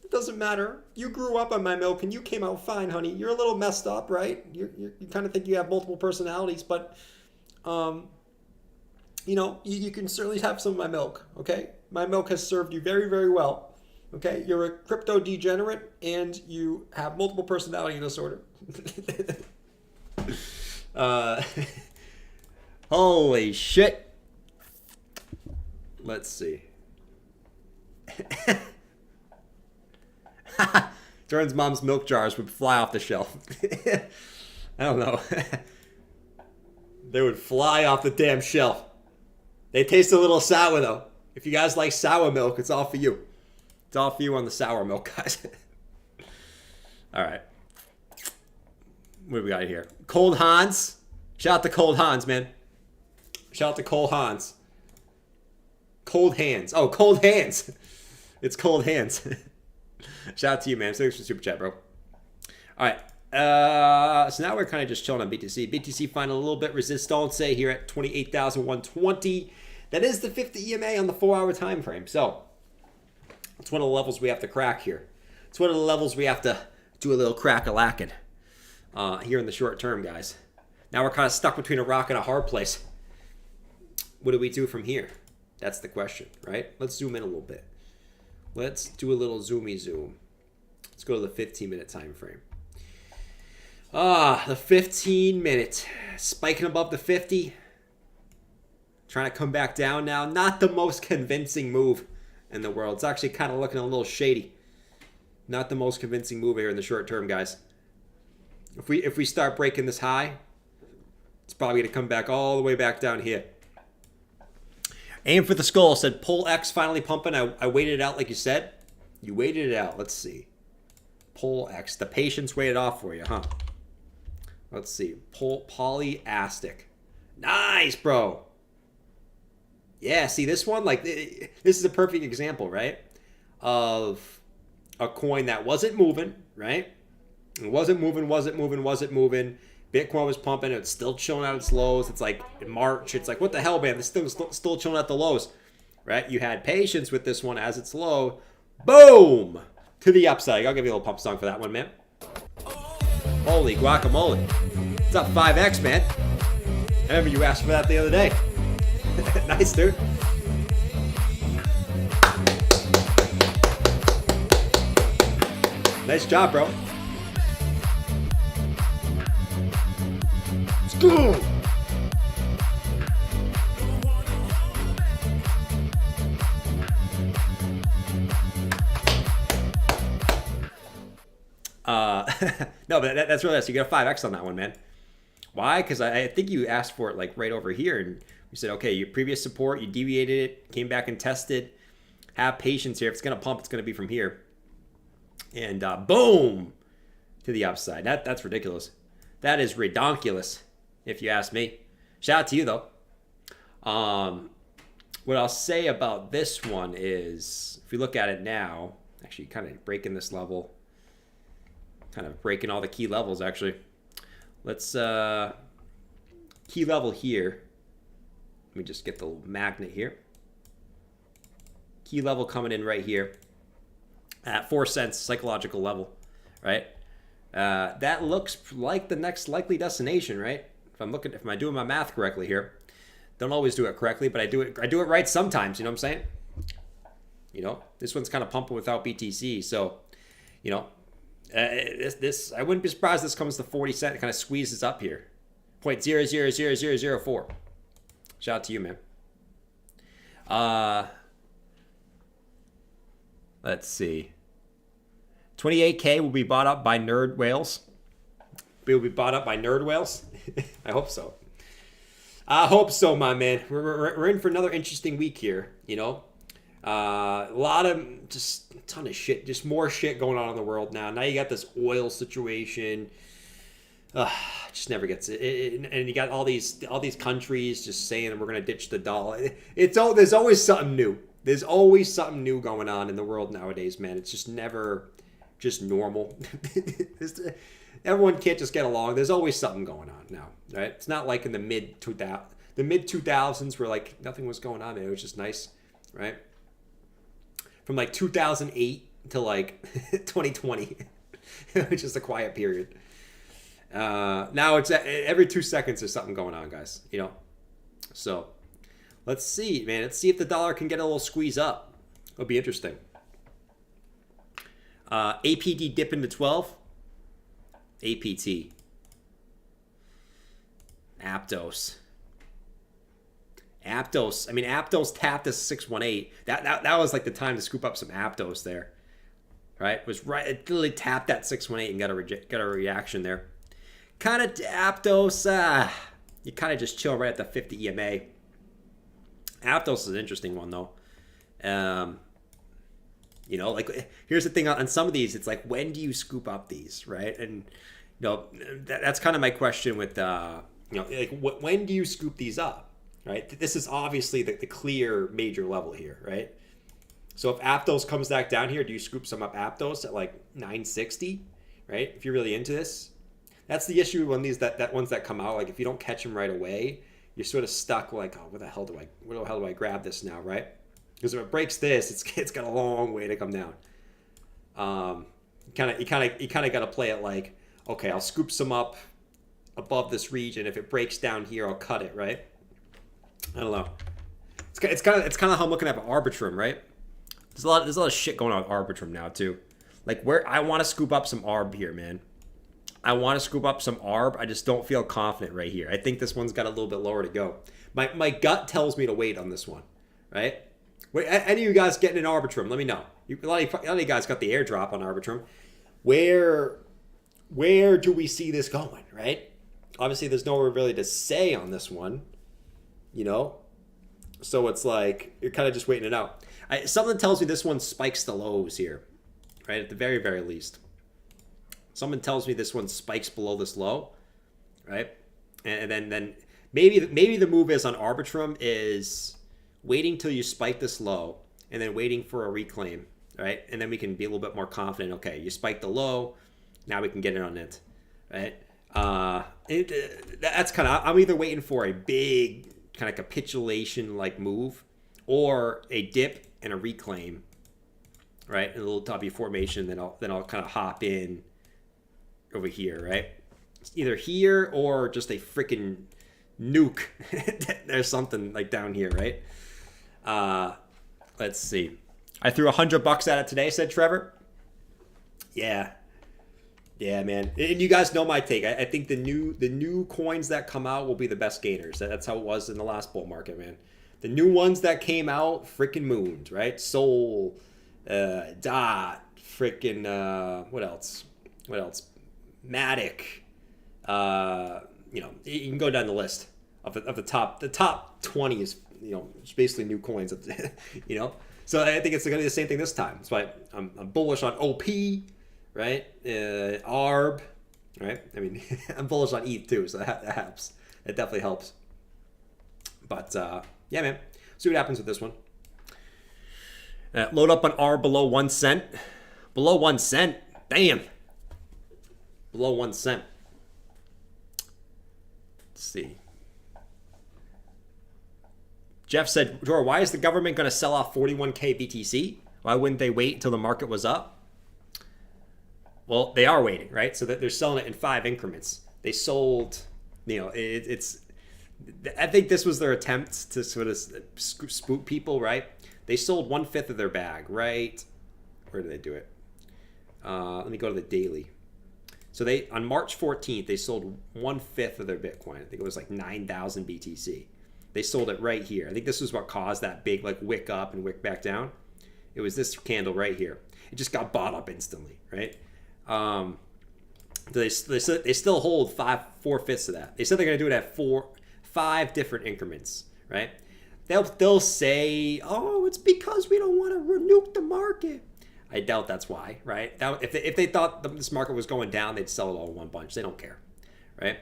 it doesn't matter. You grew up on my milk and you came out fine, honey. You're a little messed up, right? You kind of think you have multiple personalities, but, you know, you can certainly have some of my milk, okay? My milk has served you very, very well, okay? You're a crypto degenerate and you have multiple personality disorder. Holy shit. Let's see. Jordan's mom's milk jars would fly off the shelf. I don't know. They would fly off the damn shelf. They taste a little sour, though. If you guys like sour milk, it's all for you. It's all for you on the sour milk, guys. All right. What do we got here? Cold Hans. Shout out to Cold Hans, man. Shout out to Cold Hans. Cold hands. Oh, cold hands. It's cold hands. Shout out to you, man. Thanks for the super chat, bro. All right. So now we're kind of just chilling on BTC. BTC finding a little bit resistance here at 28,120. That is the 50 EMA on the 4-hour time frame. So it's one of the levels we have to crack here. It's one of the levels we have to do a little crack-a-lacking here in the short term, guys. Now we're kind of stuck between a rock and a hard place. What do we do from here? That's the question, right? Let's zoom in a little bit. Let's do a little zoomy zoom. Let's go to the 15-minute time frame. The 15-minute. Spiking above the 50. Trying to come back down now. Not the most convincing move in the world. It's actually kind of looking a little shady. Not the most convincing move here in the short term, guys. If we start breaking this high, it's probably going to come back all the way back down here. Aim for the skull. Said pull X finally pumping. I waited it out like you said. You waited it out. Let's see. Pull X. The patience waited off for you, huh? Let's see. Pull polyastic. Nice, bro. Yeah, see this one? Like, this is a perfect example, right? Of a coin that wasn't moving, right? It wasn't moving. Bitcoin was pumping. It's still chilling at its lows. It's like in March. It's like, what the hell, man? It's still chilling at the lows, right? You had patience with this one as it's low. Boom! To the upside. I'll give you a little pump song for that one, man. Holy guacamole. It's up 5x, man. I remember you asked for that the other day. Nice, dude. Nice job, bro. Let's go. No, but that's really nice. You get a 5x on that one, man. Why? Because I think you asked for it like right over here, and you said, okay, your previous support, you deviated it, came back and tested. Have patience here. If it's gonna pump, it's gonna be from here. And boom, to the upside. That's ridiculous. That is redonkulous, if you ask me. Shout out to you though. What I'll say about this one is, if you look at it now, actually kind of breaking this level, kind of breaking all the key levels actually. Let's key level here. Let me just get the magnet here. Key level coming in right here at 4 cents psychological level, right? That looks like the next likely destination, right? If I'm doing my math correctly here. Don't always do it correctly, but I do it right sometimes, you know what I'm saying? You know, this one's kind of pumping without BTC, so, you know, this I wouldn't be surprised this comes to 40 cents. It kind of squeezes up here. 0.000004. Shout out to you, man. Let's see. 28K will be bought up by nerd whales. Will be bought up by nerd whales? I hope so. I hope so, my man. We're in for another interesting week here, you know. A lot of, just a ton of shit. Just more shit going on in the world now. Now you got this oil situation. Just never gets it. And you got all these countries just saying we're going to ditch the dollar. There's always something new. There's always something new going on in the world nowadays, man. It's just never just normal. Everyone can't just get along. There's always something going on now, right? It's not like in the mid 2000s where like nothing was going on. It was just nice, right? From like 2008 to like 2020, it was just a quiet period. Now it's every 2 seconds there's something going on, guys. You know, so let's see, man. Let's see if the dollar can get a little squeeze up. It'll be interesting. APD dip into 12. APT. Aptos. I mean, Aptos tapped this 618. That was like the time to scoop up some Aptos there. Right? It was right. It literally tapped that 618 and got a reaction there. Kind of Aptos. You kind of just chill right at the 50 EMA. Aptos is an interesting one though. You know, like here's the thing on some of these, it's like, when do you scoop up these, right? And you know, that's kind of my question with you know, like when do you scoop these up, right? This is obviously the clear major level here, right? So if Aptos comes back down here, do you scoop some up Aptos at like 960, right? If you're really into this, that's the issue when these that ones that come out, like if you don't catch them right away, you're sort of stuck like, oh, where the hell do I grab this now, right? Because if it breaks this, it's got a long way to come down. You kind of got to play it like, okay, I'll scoop some up above this region. If it breaks down here, I'll cut it, right? I don't know. It's kind of how I'm looking at Arbitrum, right? There's a lot of shit going on with Arbitrum now too. Like where I want to scoop up some ARB here, man. I want to scoop up some ARB. I just don't feel confident right here. I think this one's got a little bit lower to go. My gut tells me to wait on this one, right? Wait, any of you guys getting an Arbitrum? Let me know. A lot of you guys got the airdrop on Arbitrum. Where do we see this going, right? Obviously, there's nowhere really to say on this one, you know? So it's like, you're kind of just waiting it out. Something tells me this one spikes the lows here, right? At the very, very least. Someone tells me this one spikes below this low, right? And then maybe the move is on Arbitrum is waiting till you spike this low and then waiting for a reclaim, right? And then we can be a little bit more confident. Okay, you spiked the low, now we can get in on it, right? That's kind of, I'm either waiting for a big kind of capitulation like move or a dip and a reclaim, right? And a little W formation, then I'll kind of hop in over here, right? It's either here or just a freaking nuke. There's something like down here, right? Let's see. I threw $100 at it today, said Trevor. Yeah, man. And you guys know my take. I think the new coins that come out will be the best gainers. That's how it was in the last bull market, man. The new ones that came out, freaking moons, right? Sol, Dot, freaking what else? Matic. You know, you can go down the list of the top. The top 20 is, you know, it's basically new coins. You know, so I think it's going to be the same thing this time. That's why I'm bullish on OP, right? ARB, right? I mean, I'm bullish on ETH too, so that helps. It definitely helps. But yeah, man, see what happens with this one. Load up on R below 1 cent. Below 1 cent. Damn. Below 1 cent. Let's see. Jeff said, Jor, why is the government going to sell off 41K BTC? Why wouldn't they wait until the market was up? Well, they are waiting, right? So that they're selling it in 5 increments. They sold, you know, it's. I think this was their attempt to sort of spook people, right? They sold 1/5 of their bag, right? Where did they do it? Let me go to the daily. So they, on March 14th, they sold 1/5 of their Bitcoin. I think it was like 9,000 BTC. They sold it right here. I think this was what caused that big like wick up and wick back down. It was this candle right here. It just got bought up instantly, right? They still hold 4/5 of that. They said they're going to do it at 5 different increments, right? They'll say, oh, it's because we don't want to nuke the market. I doubt that's why, right? If they thought this market was going down, they'd sell it all in one bunch. They don't care, right?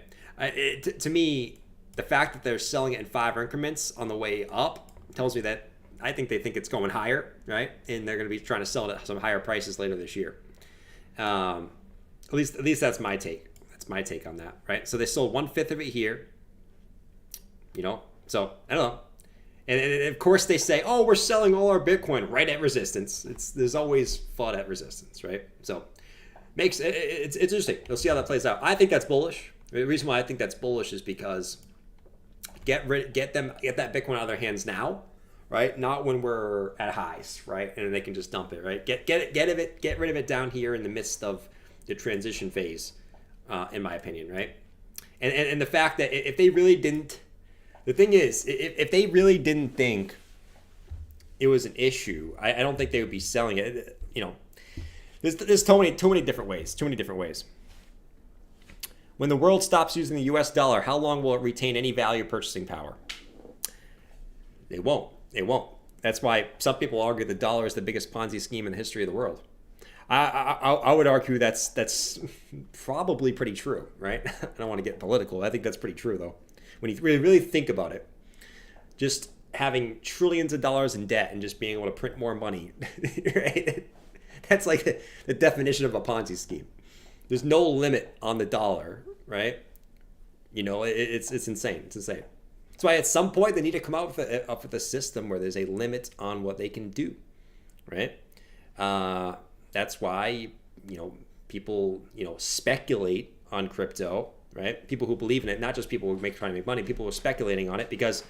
To me, the fact that they're selling it in 5 increments on the way up tells me that I think they think it's going higher, right? And they're going to be trying to sell it at some higher prices later this year. At least that's my take. That's my take on that, right? So they sold 1/5 of it here, you know. So I don't know. And of course they say, oh, we're selling all our Bitcoin right at resistance. There's always FUD at resistance, right? So it's interesting. We'll see how that plays out. I think that's bullish. The reason why I think that's bullish is because get that Bitcoin out of their hands now, right? Not when we're at highs, right? And they can just dump it, right? Get rid of it down here in the midst of the transition phase, in my opinion, right? And the fact that if they really didn't. The thing is, if they really didn't think it was an issue, I don't think they would be selling it. You know, there's too many different ways. Too many different ways. When the world stops using the U.S. dollar, how long will it retain any value purchasing power? They won't. It won't. That's why some people argue the dollar is the biggest Ponzi scheme in the history of the world. I would argue that's probably pretty true, right? I don't want to get political. I think that's pretty true, though. When you really think about it, just having trillions of dollars in debt and just being able to print more money, right? That's like the definition of a Ponzi scheme. There's no limit on the dollar, right? You know, it's insane. It's insane. That's why at some point they need to come out with a system where there's a limit on what they can do, right? That's why, you know, people, you know, speculate on crypto. Right? People who believe in it, not just people who trying to make money, people who are speculating on it because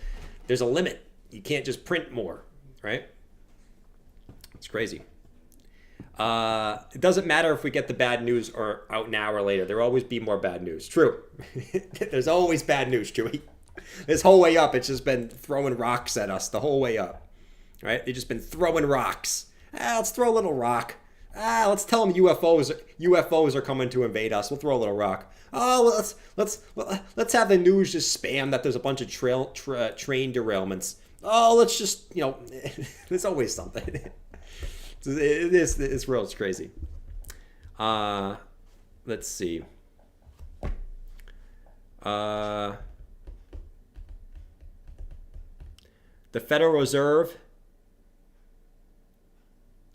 there's a limit. You can't just print more, right? It's crazy. It doesn't matter if we get the bad news or out now or later. There will always be more bad news. True. There's always bad news, Chewy. This whole way up, it's just been throwing rocks at us the whole way up, right? They've just been throwing rocks. Let's throw a little rock. Let's tell them UFOs are coming to invade us. We'll throw a little rock. Oh, well, let's have the news just spam that there's a bunch of train derailments. Oh, let's just, you know, there's always something. This world's crazy. Let's see. The Federal Reserve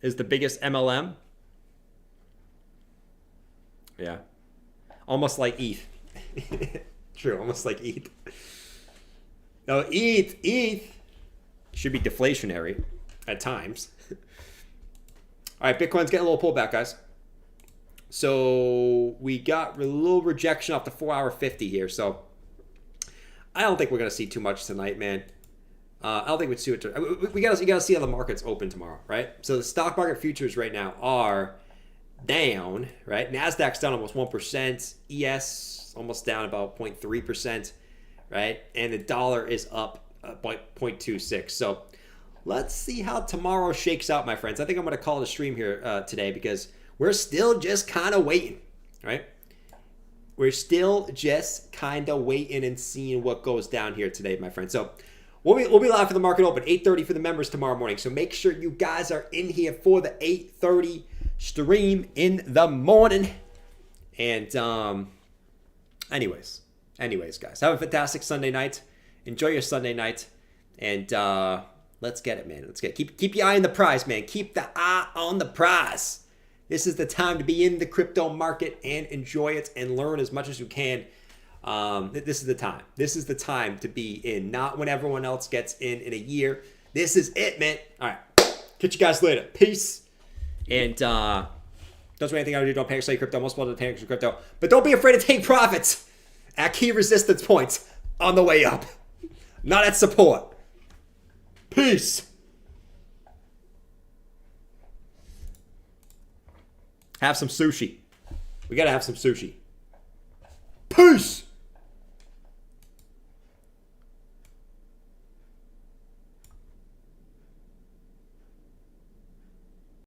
is the biggest MLM. Yeah. Almost like ETH. True, almost like ETH. No, ETH should be deflationary at times. All right, Bitcoin's getting a little pullback, guys. So we got a little rejection off the 4-hour 50 here. So I don't think we're going to see too much tonight, man. I don't think we'd see it. You gotta see how the markets open tomorrow, right? So the stock market futures right now are down, right? Nasdaq's down almost 1%. ES almost down about 0.3%, right? And the dollar is up 0.26. So let's see how tomorrow shakes out, my friends. I think I'm going to call it a stream here today because we're still just kind of waiting, right? we're still just kind of waiting and seeing what goes down here today, my friend. So we'll be live for the market open, 8:30 for the members tomorrow morning. So make sure you guys are in here for the 8:30 stream in the morning. And anyways, guys, have a fantastic Sunday night. Enjoy your Sunday night, and let's get it, man. Let's get it. Keep your eye on the prize, man. Keep the eye on the prize. This is the time to be in the crypto market and enjoy it and learn as much as you can. This is the time. This is the time to be in, not when everyone else gets in a year. This is it, man. All right. Catch you guys later. Peace. And don't do anything I do. Don't panic, sell your crypto. Most people don't panic, your crypto. But don't be afraid to take profits at key resistance points on the way up. Not at support. Peace. Have some sushi. We gotta have some sushi. Peace.